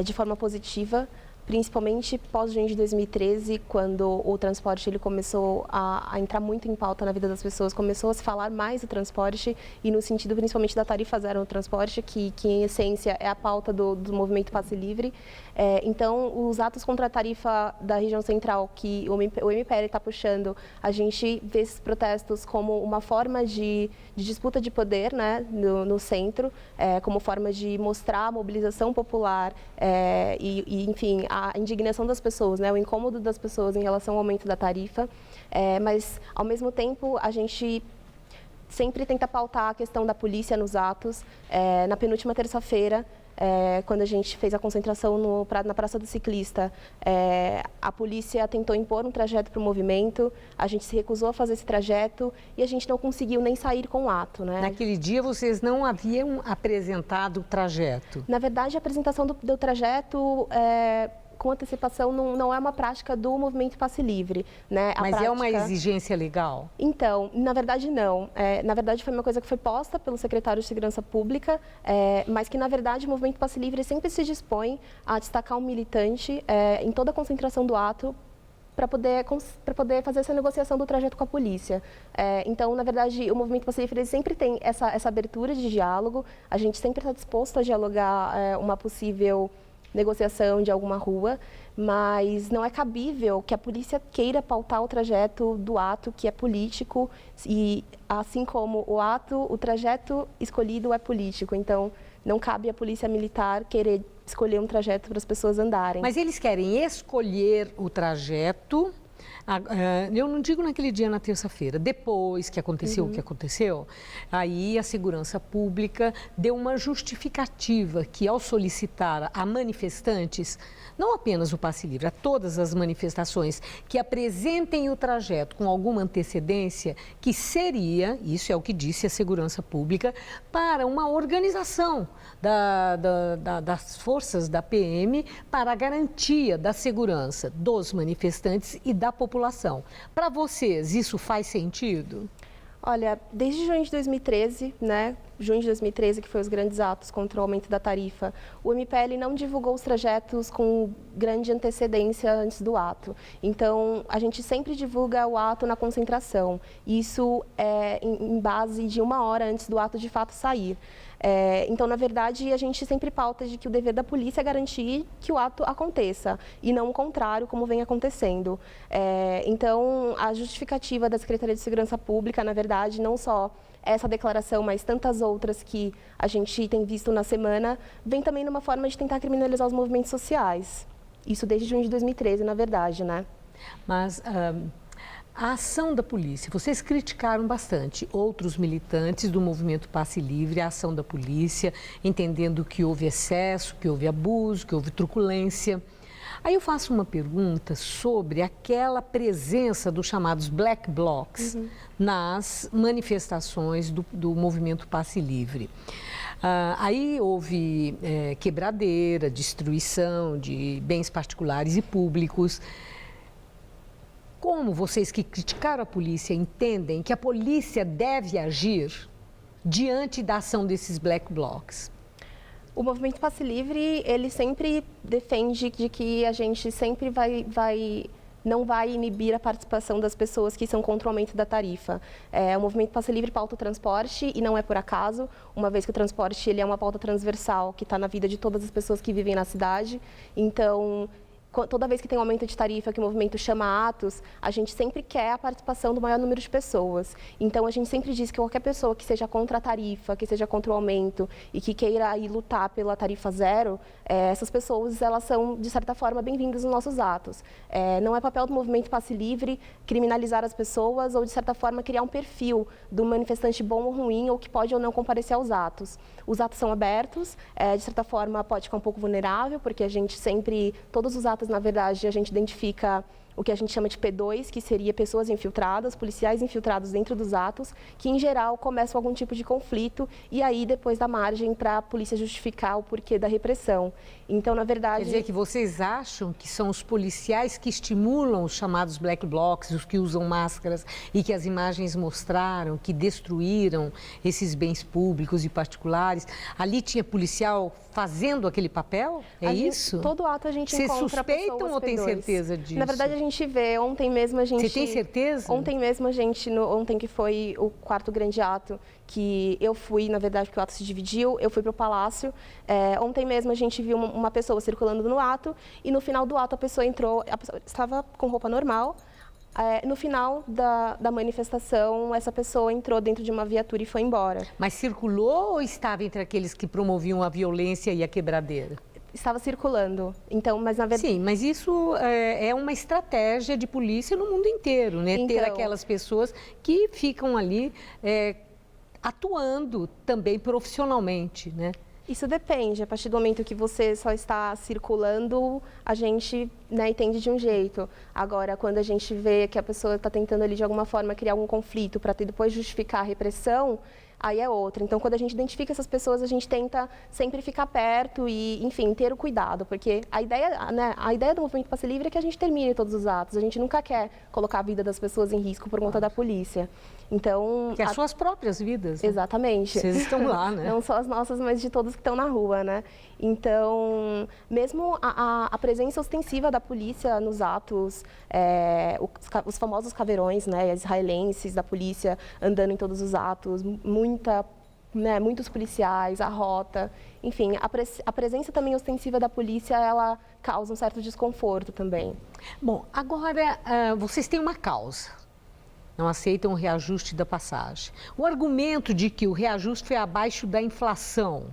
S13: de forma positiva, principalmente pós-junho de 2013, quando o transporte ele começou a entrar muito em pauta na vida das pessoas, começou a se falar mais do transporte e no sentido principalmente da tarifa zero no transporte, que em essência é a pauta do movimento Passe Livre. Então, os atos contra a tarifa da região central, que o MPL está puxando, a gente vê esses protestos como uma forma de disputa de poder, né, no centro, como forma de mostrar a mobilização popular e enfim, a indignação das pessoas, né, o incômodo das pessoas em relação ao aumento da tarifa, mas, ao mesmo tempo, a gente sempre tenta pautar a questão da polícia nos atos. Na penúltima terça-feira, quando a gente fez a concentração na Praça do Ciclista, a polícia tentou impor um trajeto para o movimento, a gente se recusou a fazer esse trajeto e a gente não conseguiu nem sair com o ato, né?
S27: Naquele dia vocês não haviam apresentado o trajeto?
S13: Na verdade, a apresentação do trajeto com antecipação não é uma prática do movimento Passe Livre, né?
S27: Mas é uma exigência legal?
S13: Então, na verdade não. Na verdade foi uma coisa que foi posta pelo secretário de Segurança Pública, mas que na verdade o movimento Passe Livre sempre se dispõe a destacar um militante em toda a concentração do ato para poder fazer essa negociação do trajeto com a polícia. Então, na verdade, o movimento Passe Livre sempre tem essa abertura de diálogo, a gente sempre está disposto a dialogar uma possível negociação de alguma rua, mas não é cabível que a polícia queira pautar o trajeto do ato que é político e assim como o trajeto escolhido é político, então não cabe à polícia militar querer escolher um trajeto para as pessoas andarem.
S27: Mas eles querem escolher o trajeto Eu não digo naquele dia, na terça-feira, depois que aconteceu o que aconteceu, aí a segurança pública deu uma justificativa que, ao solicitar a manifestantes, não apenas o passe livre, a todas as manifestações que apresentem o trajeto com alguma antecedência, que seria, isso é o que disse a segurança pública, para uma organização das forças da PM para a garantia da segurança dos manifestantes e da população. Para vocês, isso faz sentido?
S13: Olha, desde junho de 2013, né? Junho de 2013, que foi os grandes atos contra o aumento da tarifa, o MPL não divulgou os trajetos com grande antecedência antes do ato. Então, a gente sempre divulga o ato na concentração. Isso é em base de 1 hora antes do ato de fato sair. Então, na verdade, a gente sempre pauta de que o dever da polícia é garantir que o ato aconteça e não o contrário, como vem acontecendo. Então, a justificativa da Secretaria de Segurança Pública, na verdade, não só essa declaração, mas tantas outras que a gente tem visto na semana, vem também numa forma de tentar criminalizar os movimentos sociais. Isso desde junho de 2013, na verdade, né?
S27: Mas a ação da polícia, vocês criticaram bastante outros militantes do movimento Passe Livre, a ação da polícia, entendendo que houve excesso, que houve abuso, que houve truculência. Aí eu faço uma pergunta sobre aquela presença dos chamados Black Blocs nas manifestações do movimento Passe Livre. Aí houve quebradeira, destruição de bens particulares e públicos. Como vocês que criticaram a polícia entendem que a polícia deve agir diante da ação desses Black Blocs?
S13: O movimento Passe Livre, ele sempre defende de que a gente sempre não vai inibir a participação das pessoas que são contra o aumento da tarifa. O movimento Passe Livre pauta o transporte e não é por acaso, uma vez que o transporte ele é uma pauta transversal que está na vida de todas as pessoas que vivem na cidade. Então, toda vez que tem um aumento de tarifa, que o movimento chama atos, a gente sempre quer a participação do maior número de pessoas. Então, a gente sempre diz que qualquer pessoa que seja contra a tarifa, que seja contra o aumento e que queira ir lutar pela tarifa zero, essas pessoas, elas são, de certa forma, bem-vindas nos nossos atos. Não é papel do movimento Passe Livre criminalizar as pessoas ou, de certa forma, criar um perfil do manifestante bom ou ruim ou que pode ou não comparecer aos atos. Os atos são abertos, de certa forma, pode ficar um pouco vulnerável, porque a gente sempre, todos os atos, na verdade, a gente identifica o que a gente chama de P2, que seria pessoas infiltradas, policiais infiltrados dentro dos atos, que em geral começam algum tipo de conflito e aí depois dá margem para a polícia justificar o porquê da repressão. Então, na verdade...
S27: Quer dizer que vocês acham que são os policiais que estimulam os chamados Black Blocs, os que usam máscaras e que as imagens mostraram, que destruíram esses bens públicos e particulares? Ali tinha policial fazendo aquele papel? Isso?
S13: Todo ato a gente
S27: Vocês
S13: encontra
S27: suspeitam
S13: pessoas
S27: ou tem
S13: P2.
S27: certeza disso?
S13: Na verdade, a gente vê. Ontem mesmo a gente...
S27: Você tem certeza?
S13: Ontem mesmo a gente, ontem que foi o 4º grande ato, que eu fui, na verdade, porque o ato se dividiu, eu fui para o Palácio. Ontem mesmo a gente viu uma pessoa circulando no ato e no final do ato a pessoa entrou, a pessoa estava com roupa normal. No final da manifestação, essa pessoa entrou dentro de uma viatura e foi embora.
S27: Mas circulou ou estava entre aqueles que promoviam a violência e a quebradeira?
S13: Estava circulando. Então, mas na verdade...
S27: Sim, mas isso é uma estratégia de polícia no mundo inteiro, né? Ter aquelas pessoas que ficam ali atuando também profissionalmente, né?
S13: Isso depende. A partir do momento que você só está circulando, a gente entende de um jeito. Agora, quando a gente vê que a pessoa está tentando ali de alguma forma criar algum conflito para depois justificar a repressão, aí é outra. Então, quando a gente identifica essas pessoas, a gente tenta sempre ficar perto e, enfim, ter o cuidado. Porque a ideia do movimento Passe Livre é que a gente termine todos os atos. A gente nunca quer colocar a vida das pessoas em risco por conta da polícia. Então...
S27: Que as suas próprias vidas.
S13: Né? Exatamente.
S27: Vocês estão lá, né?
S13: Não só as nossas, mas de todos que estão na rua, né? Então, mesmo a presença ostensiva da polícia nos atos, os famosos caveirões, né, israelenses da polícia andando em todos os atos, muitos policiais, a rota, enfim, a presença também ostensiva da polícia, ela causa um certo desconforto também.
S27: Bom, agora vocês têm uma causa, não aceitam o reajuste da passagem. O argumento de que o reajuste foi abaixo da inflação,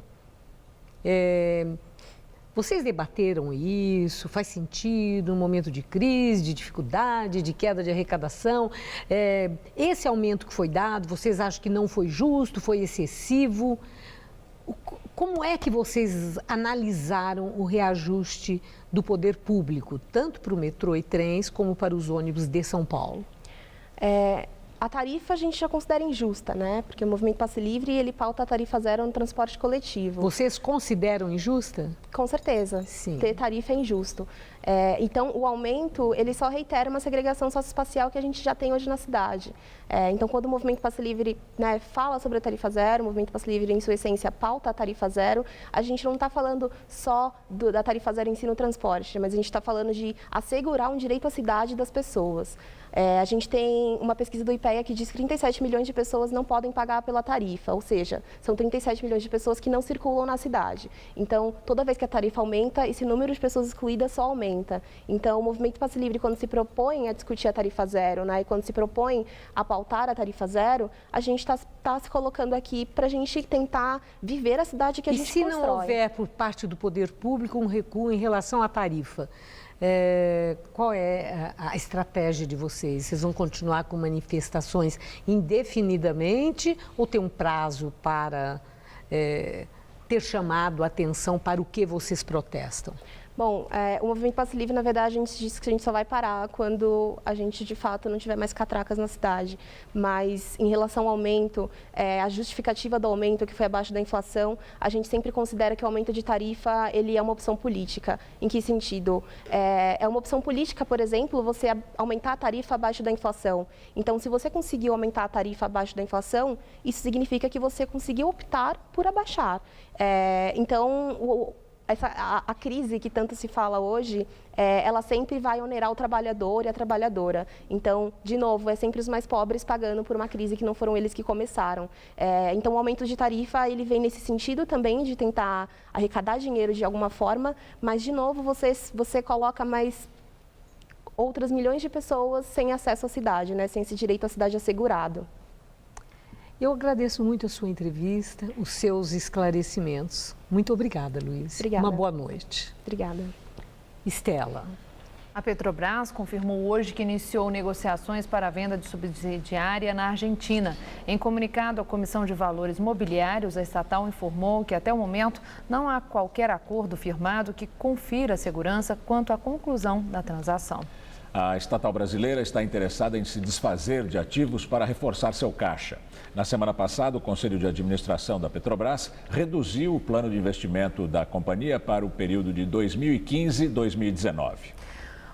S27: Vocês debateram isso? Faz sentido? Um momento de crise, de dificuldade, de queda de arrecadação? Esse aumento que foi dado, vocês acham que não foi justo, foi excessivo? Como é que vocês analisaram o reajuste do poder público, tanto para o metrô e trens, como para os ônibus de São Paulo?
S13: A tarifa a gente já considera injusta, né? Porque o Movimento Passe Livre, ele pauta a tarifa zero no transporte coletivo.
S27: Vocês consideram injusta?
S13: Com certeza.
S27: Sim.
S13: Ter tarifa é injusto. Então, o aumento, ele só reitera uma segregação socioespacial que a gente já tem hoje na cidade. Então, quando o Movimento Passe Livre, né, fala sobre a tarifa zero, o Movimento Passe Livre, em sua essência, pauta a tarifa zero, a gente não está falando só da tarifa zero em si no transporte, mas a gente está falando de assegurar um direito à cidade das pessoas. A gente tem uma pesquisa do IPEA que diz que 37 milhões de pessoas não podem pagar pela tarifa, ou seja, são 37 milhões de pessoas que não circulam na cidade. Então, toda vez que a tarifa aumenta, esse número de pessoas excluídas só aumenta. Então, o Movimento Passe Livre, quando se propõe a discutir a tarifa zero, né, e quando se propõe a pautar a tarifa zero, a gente está se colocando aqui para a gente tentar viver a cidade que a gente constrói.
S27: E se não houver, por parte do poder público, um recuo em relação à tarifa? Qual é a estratégia de vocês? Vocês vão continuar com manifestações indefinidamente ou tem um prazo para ter chamado a atenção para o que vocês protestam?
S13: Bom, o Movimento Passe Livre, na verdade, a gente disse que a gente só vai parar quando a gente, de fato, não tiver mais catracas na cidade. Mas, em relação ao aumento, a justificativa do aumento, que foi abaixo da inflação, a gente sempre considera que o aumento de tarifa, ele é uma opção política. Em que sentido? É uma opção política, por exemplo, você aumentar a tarifa abaixo da inflação. Então, se você conseguiu aumentar a tarifa abaixo da inflação, isso significa que você conseguiu optar por abaixar. Então, a crise que tanto se fala hoje, ela sempre vai onerar o trabalhador e a trabalhadora. Então, de novo, é sempre os mais pobres pagando por uma crise que não foram eles que começaram. Então, o aumento de tarifa, ele vem nesse sentido também de tentar arrecadar dinheiro de alguma forma, mas, de novo, você coloca mais outras milhões de pessoas sem acesso à cidade, né? Sem esse direito à cidade assegurado.
S27: Eu agradeço muito a sua entrevista, os seus esclarecimentos. Muito obrigada, Luiz.
S13: Obrigada.
S27: Uma boa noite.
S13: Obrigada.
S27: Estela.
S2: A Petrobras confirmou hoje que iniciou negociações para a venda de subsidiária na Argentina. Em comunicado à Comissão de Valores Mobiliários, a estatal informou que até o momento não há qualquer acordo firmado que confira a segurança quanto à conclusão da transação.
S1: A estatal brasileira está interessada em se desfazer de ativos para reforçar seu caixa. Na semana passada, o Conselho de Administração da Petrobras reduziu o plano de investimento da companhia para o período de 2015 e 2019.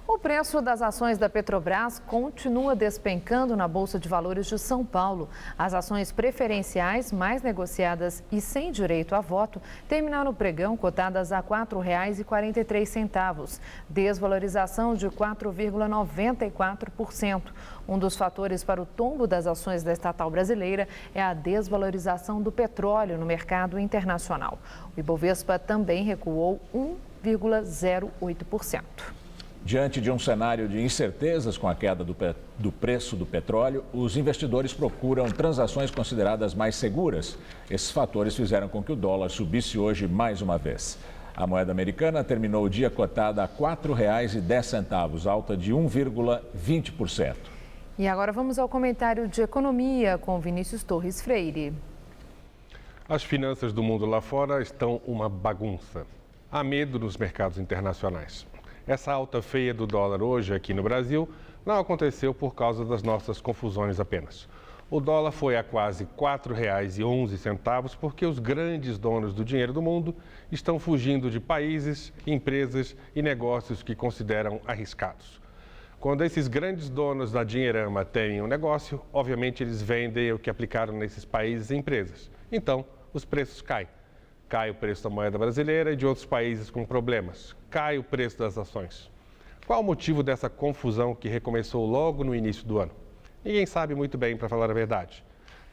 S2: O preço das ações da Petrobras continua despencando na Bolsa de Valores de São Paulo. As ações preferenciais mais negociadas e sem direito a voto terminaram o pregão cotadas a R$ 4,43, desvalorização de 4,94%. Um dos fatores para o tombo das ações da estatal brasileira é a desvalorização do petróleo no mercado internacional. O Ibovespa também recuou 1,08%.
S1: Diante de um cenário de incertezas com a queda do preço do petróleo, os investidores procuram transações consideradas mais seguras. Esses fatores fizeram com que o dólar subisse hoje mais uma vez. A moeda americana terminou o dia cotada a R$ 4,10, alta de 1,20%.
S2: E agora vamos ao comentário de economia com Vinícius Torres Freire.
S15: As finanças do mundo lá fora estão uma bagunça. Há medo nos mercados internacionais. Essa alta feia do dólar hoje aqui no Brasil não aconteceu por causa das nossas confusões apenas. O dólar foi a quase R$ 4,11 porque os grandes donos do dinheiro do mundo estão fugindo de países, empresas e negócios que consideram arriscados. Quando esses grandes donos da dinheirama têm um negócio, obviamente eles vendem o que aplicaram nesses países e empresas. Então, os preços caem. Cai o preço da moeda brasileira e de outros países com problemas. Cai o preço das ações. Qual o motivo dessa confusão que recomeçou logo no início do ano? Ninguém sabe muito bem, para falar a verdade.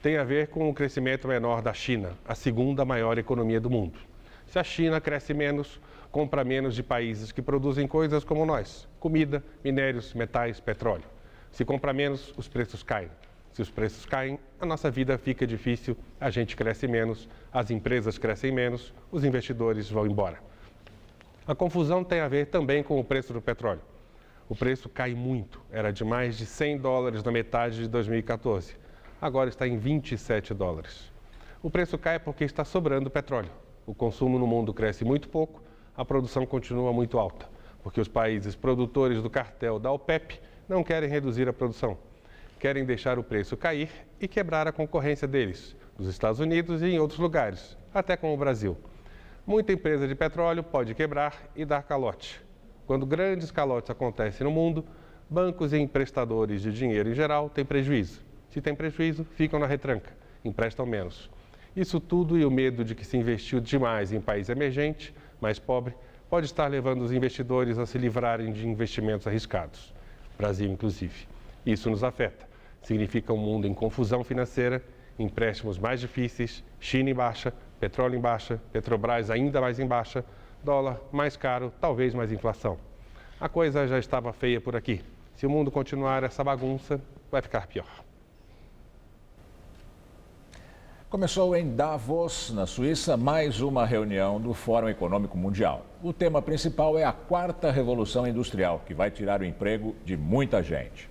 S15: Tem a ver com o crescimento menor da China, a segunda maior economia do mundo. Se a China cresce menos, compra menos de países que produzem coisas como nós: comida, minérios, metais, petróleo. Se compra menos, os preços caem. Se os preços caem, a nossa vida fica difícil, a gente cresce menos, as empresas crescem menos, os investidores vão embora. A confusão tem a ver também com o preço do petróleo. O preço cai muito, era de mais de $100 na metade de 2014. Agora está em $27. O preço cai porque está sobrando petróleo. O consumo no mundo cresce muito pouco, a produção continua muito alta, porque os países produtores do cartel da OPEP não querem reduzir a produção. Querem deixar o preço cair e quebrar a concorrência deles, nos Estados Unidos e em outros lugares, até como o Brasil. Muita empresa de petróleo pode quebrar e dar calote. Quando grandes calotes acontecem no mundo, bancos e emprestadores de dinheiro em geral têm prejuízo. Se tem prejuízo, ficam na retranca, emprestam menos. Isso tudo e o medo de que se investiu demais em país emergente, mais pobre, pode estar levando os investidores a se livrarem de investimentos arriscados. Brasil, inclusive. Isso nos afeta. Significa um mundo em confusão financeira, empréstimos mais difíceis, China em baixa, petróleo em baixa, Petrobras ainda mais em baixa, dólar mais caro, talvez mais inflação. A coisa já estava feia por aqui. Se o mundo continuar essa bagunça, vai ficar pior.
S1: Começou em Davos, na Suíça, mais uma reunião do Fórum Econômico Mundial. O tema principal é a quarta revolução industrial, que vai tirar o emprego de muita gente.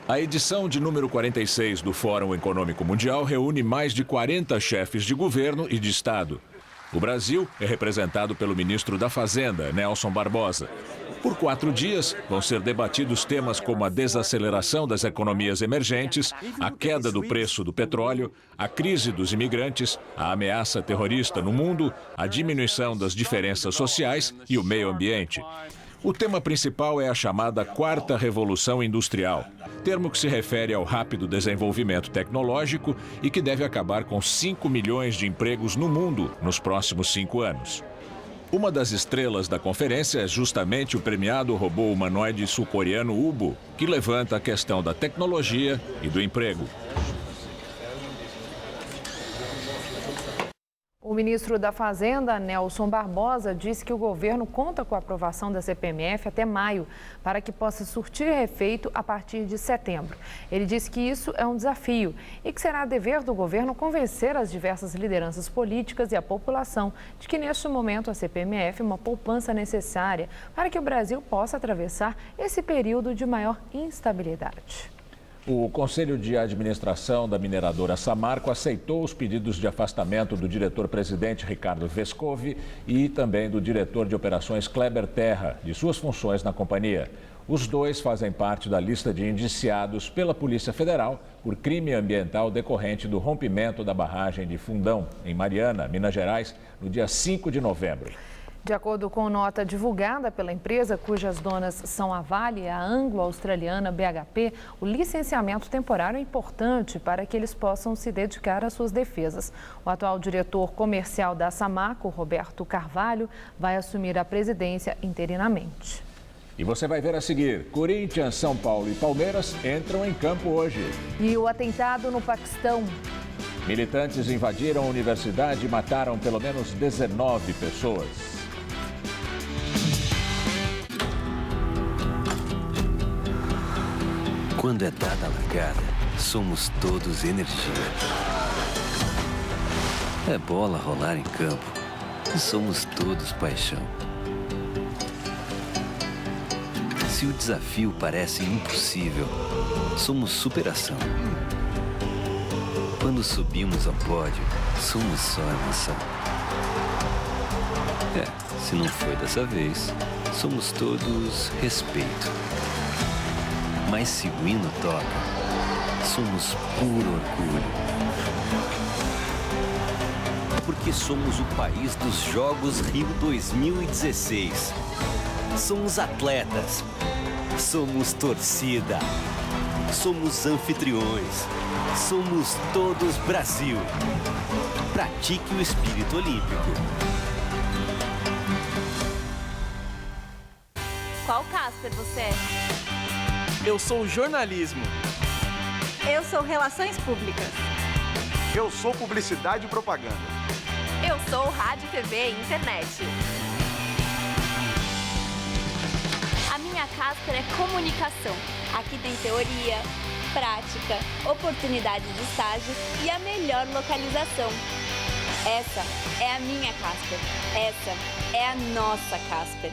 S1: A edição de número 46 do Fórum Econômico Mundial reúne mais de 40 chefes de governo e de Estado. O Brasil é representado pelo ministro da Fazenda, Nelson Barbosa. Por 4 dias, vão ser debatidos temas como a desaceleração das economias emergentes, a queda do preço do petróleo, a crise dos imigrantes, a ameaça terrorista no mundo, a diminuição das diferenças sociais e o meio ambiente. O tema principal é a chamada Quarta Revolução Industrial, termo que se refere ao rápido desenvolvimento tecnológico e que deve acabar com 5 milhões de empregos no mundo nos próximos 5 anos. Uma das estrelas da conferência é justamente o premiado robô humanoide sul-coreano Ubo, que levanta a questão da tecnologia e do emprego.
S2: O ministro da Fazenda, Nelson Barbosa, disse que o governo conta com a aprovação da CPMF até maio, para que possa surtir efeito a partir de setembro. Ele disse que isso é um desafio e que será dever do governo convencer as diversas lideranças políticas e a população de que, neste momento, a CPMF é uma poupança necessária para que o Brasil possa atravessar esse período de maior instabilidade.
S1: O Conselho de Administração da mineradora Samarco aceitou os pedidos de afastamento do diretor-presidente Ricardo Vescovi e também do diretor de operações Kleber Terra, de suas funções na companhia. Os dois fazem parte da lista de indiciados pela Polícia Federal por crime ambiental decorrente do rompimento da barragem de Fundão, em Mariana, Minas Gerais, no dia 5 de novembro.
S2: De acordo com nota divulgada pela empresa, cujas donas são a Vale e a anglo-australiana BHP, o licenciamento temporário é importante para que eles possam se dedicar às suas defesas. O atual diretor comercial da Samarco, Roberto Carvalho, vai assumir a presidência interinamente.
S1: E você vai ver a seguir: Corinthians, São Paulo e Palmeiras entram em campo hoje.
S2: E o atentado no Paquistão.
S1: Militantes invadiram a universidade e mataram pelo menos 19 pessoas.
S16: Quando é dada a largada, somos todos energia. É bola rolar em campo, somos todos paixão. Se o desafio parece impossível, somos superação. Quando subimos ao pódio, somos só emoção. Se não foi dessa vez, somos todos respeito. Mas se o hino toca, somos puro orgulho. Porque somos o país dos Jogos Rio 2016. Somos atletas, somos torcida, somos anfitriões, somos todos Brasil. Pratique o espírito olímpico.
S30: Qual Casper você é?
S17: Eu sou jornalismo.
S30: Eu sou relações públicas.
S18: Eu sou publicidade e propaganda.
S30: Eu sou rádio, TV e internet. A minha Casper é comunicação. Aqui tem teoria, prática, oportunidade de estágio e a melhor localização. Essa é a minha Casper. Essa é a nossa Casper.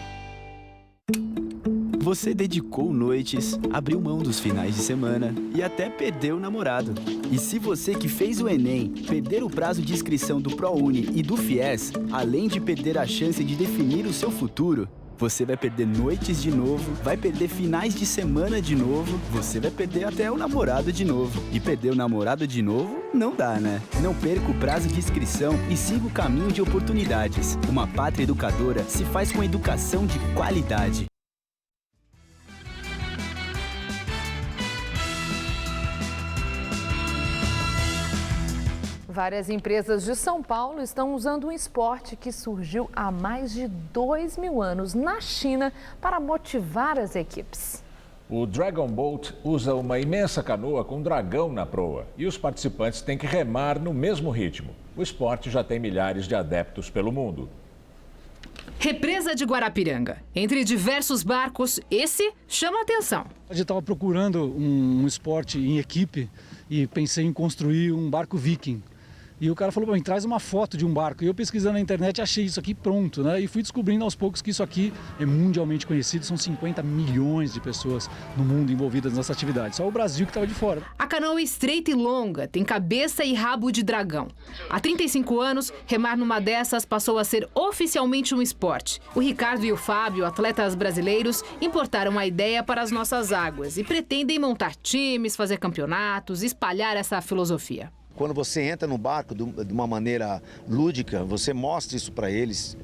S3: Você dedicou noites, abriu mão dos finais de semana e até perdeu o namorado. E se você que fez o Enem perder o prazo de inscrição do ProUni e do FIES, além de perder a chance de definir o seu futuro, você vai perder noites de novo, vai perder finais de semana de novo, você vai perder até o namorado de novo. E perder o namorado de novo não dá, né? Não perca o prazo de inscrição e siga o caminho de oportunidades. Uma pátria educadora se faz com educação de qualidade.
S2: Várias empresas de São Paulo estão usando um esporte que surgiu há mais de 2.000 anos na China para motivar as equipes.
S1: O Dragon Boat usa uma imensa canoa com um dragão na proa e os participantes têm que remar no mesmo ritmo. O esporte já tem milhares de adeptos pelo mundo.
S4: Represa de Guarapiranga. Entre diversos barcos, esse chama a atenção.
S19: A gente estava procurando um esporte em equipe e pensei em construir um barco viking. E o cara falou para mim, traz uma foto de um barco. E eu pesquisando na internet achei isso aqui pronto, né? E fui descobrindo aos poucos que isso aqui é mundialmente conhecido. São 50 milhões de pessoas no mundo envolvidas nessa atividade. Só o Brasil que estava de fora.
S4: A canoa é estreita e longa, tem cabeça e rabo de dragão. Há 35 anos, remar numa dessas passou a ser oficialmente um esporte. O Ricardo e o Fábio, atletas brasileiros, importaram a ideia para as nossas águas e pretendem montar times, fazer campeonatos, espalhar essa filosofia.
S20: Quando você entra no barco de uma maneira lúdica, você mostra isso para eles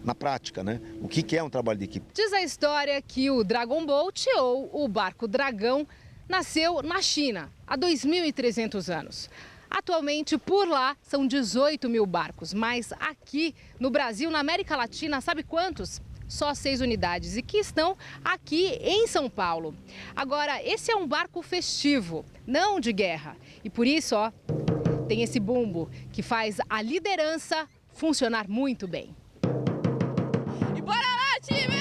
S20: na prática, né? O que é um trabalho de equipe.
S10: Diz a história que o Dragon Boat, ou o barco dragão, nasceu na China há 2.300 anos. Atualmente, por lá, são 18 mil barcos, mas aqui no Brasil, na América Latina, sabe quantos? Só 6 unidades e que estão aqui em São Paulo. Agora, esse é um barco festivo, não de guerra. E por isso, ó, tem esse bumbo que faz a liderança funcionar muito bem.
S30: E bora lá, time!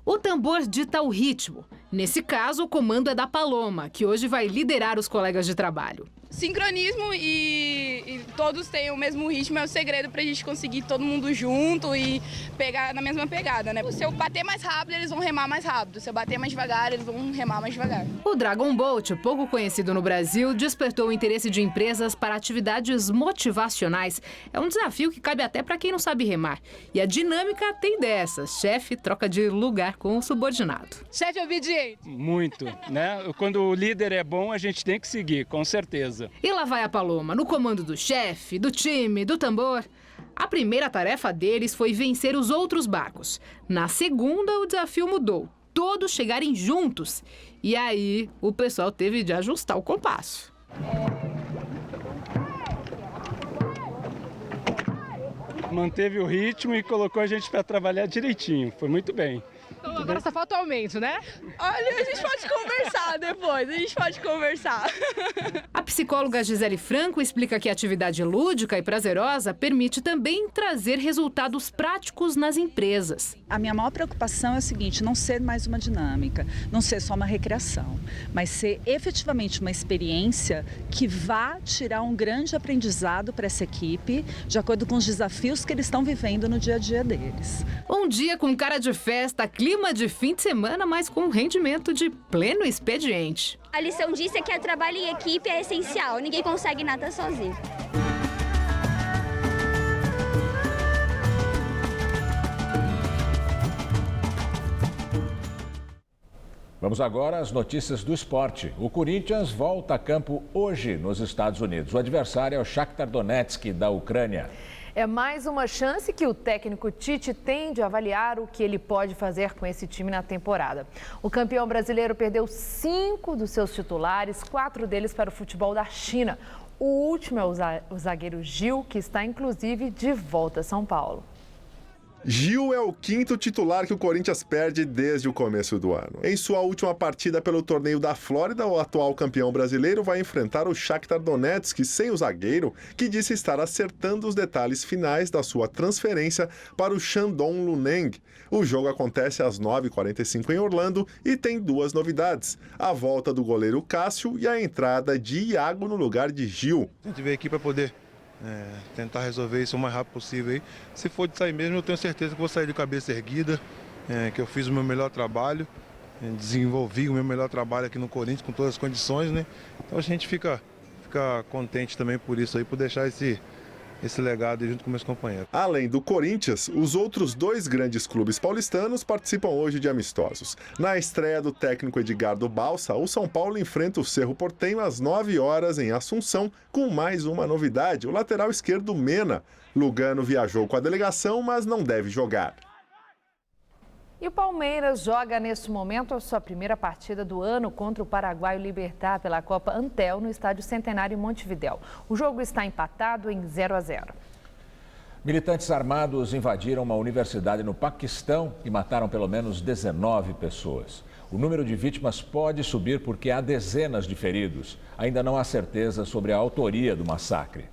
S4: O tambor dita o ritmo. Nesse caso, o comando é da Paloma, que hoje vai liderar os colegas de trabalho.
S21: Sincronismo e todos têm o mesmo ritmo é o segredo pra gente conseguir todo mundo junto e pegar na mesma pegada, né? Se eu bater mais rápido, eles vão remar mais rápido. Se eu bater mais devagar, eles vão remar mais devagar.
S4: O Dragon Boat, pouco conhecido no Brasil, despertou o interesse de empresas para atividades motivacionais. É um desafio que cabe até para quem não sabe remar. E a dinâmica tem dessas. Chefe troca de lugar com o subordinado.
S10: Chefe obediente.
S19: Muito, né? Quando o líder é bom, a gente tem que seguir, com certeza.
S4: E lá vai a Paloma, no comando do chefe, do time, do tambor. A primeira tarefa deles foi vencer os outros barcos. Na segunda, o desafio mudou. Todos chegarem juntos. E aí, o pessoal teve de ajustar o compasso.
S19: Manteve o ritmo e colocou a gente para trabalhar direitinho. Foi muito bem.
S10: Então agora só falta o aumento, né?
S21: Olha, a gente pode conversar depois, a gente pode conversar.
S4: A psicóloga Gisele Franco explica que a atividade lúdica e prazerosa permite também trazer resultados práticos nas empresas.
S23: A minha maior preocupação é o seguinte, não ser mais uma dinâmica, não ser só uma recreação, mas ser efetivamente uma experiência que vá tirar um grande aprendizado para essa equipe, de acordo com os desafios que eles estão vivendo no dia a dia deles.
S4: Um dia com cara de festa, clima de fim de semana, mas com rendimento de pleno expediente.
S30: A lição disso é que o trabalho em equipe é essencial, ninguém consegue nada sozinho.
S1: Vamos agora às notícias do esporte. O Corinthians volta a campo hoje nos Estados Unidos. O adversário é o Shakhtar Donetsk, da Ucrânia.
S2: É mais uma chance que o técnico Tite tem de avaliar o que ele pode fazer com esse time na temporada. O campeão brasileiro perdeu 5 dos seus titulares, 4 deles para o futebol da China. O último é o zagueiro Gil, que está inclusive de volta a São Paulo.
S24: Gil é o 5º titular que o Corinthians perde desde o começo do ano. Em sua última partida pelo torneio da Flórida, o atual campeão brasileiro vai enfrentar o Shakhtar Donetsk sem o zagueiro, que disse estar acertando os detalhes finais da sua transferência para o Shandong Luneng. O jogo acontece às 9h45 em Orlando e tem 2 novidades: a volta do goleiro Cássio e a entrada de Iago no lugar de Gil.
S25: A gente veio aqui para poder
S5: tentar resolver isso o mais rápido possível aí. Se for de sair mesmo, eu tenho certeza que vou sair de cabeça erguida, que eu fiz o meu melhor trabalho, desenvolvi o meu melhor trabalho aqui no Corinthians com todas as condições, né? Então a gente fica contente também por isso aí, por deixar esse legado aí junto com meus companheiros.
S24: Além do Corinthians, os outros 2 grandes clubes paulistanos participam hoje de amistosos. Na estreia do técnico Edgardo Balsa, o São Paulo enfrenta o Cerro Porteño às 9 horas em Assunção, com mais uma novidade, o lateral esquerdo Mena. Lugano viajou com a delegação, mas não deve jogar.
S2: E o Palmeiras joga neste momento a sua primeira partida do ano contra o Paraguaio Libertad pela Copa Antel no Estádio Centenário em Montevidéu. O jogo está empatado em 0-0.
S1: Militantes armados invadiram uma universidade no Paquistão e mataram pelo menos 19 pessoas. O número de vítimas pode subir porque há dezenas de feridos. Ainda não há certeza sobre a autoria do massacre.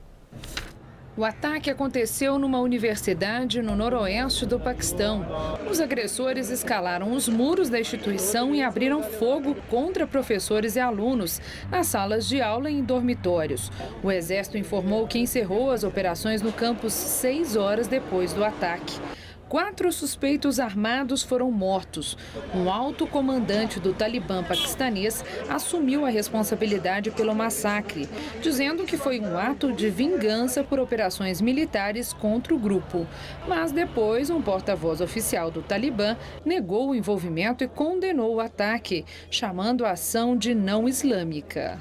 S4: O ataque aconteceu numa universidade no noroeste do Paquistão. Os agressores escalaram os muros da instituição e abriram fogo contra professores e alunos nas salas de aula e em dormitórios. O Exército informou que encerrou as operações no campus 6 horas depois do ataque. 4 suspeitos armados foram mortos. Um alto comandante do Talibã paquistanês assumiu a responsabilidade pelo massacre, dizendo que foi um ato de vingança por operações militares contra o grupo. Mas depois, um porta-voz oficial do Talibã negou o envolvimento e condenou o ataque, chamando a ação de não islâmica.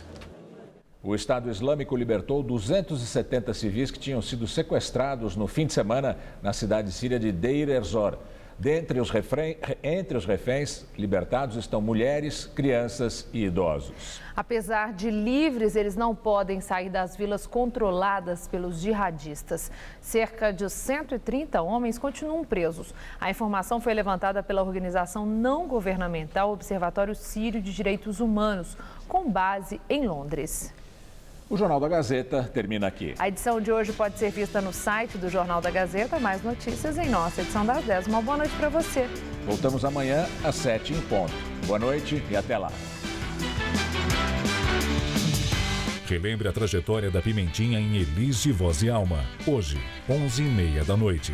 S1: O Estado Islâmico libertou 270 civis que tinham sido sequestrados no fim de semana na cidade síria de Deir ez-Zor. Entre os reféns libertados estão mulheres, crianças e idosos.
S2: Apesar de livres, eles não podem sair das vilas controladas pelos jihadistas. Cerca de 130 homens continuam presos. A informação foi levantada pela organização não governamental Observatório Sírio de Direitos Humanos, com base em Londres.
S1: O Jornal da Gazeta termina aqui.
S2: A edição de hoje pode ser vista no site do Jornal da Gazeta. Mais notícias em nossa edição das 10. Uma boa noite para você.
S1: Voltamos amanhã às 7 em ponto. Boa noite e até lá.
S6: Relembre a trajetória da Pimentinha em Elis de Voz e Alma. Hoje, 11h30 da noite.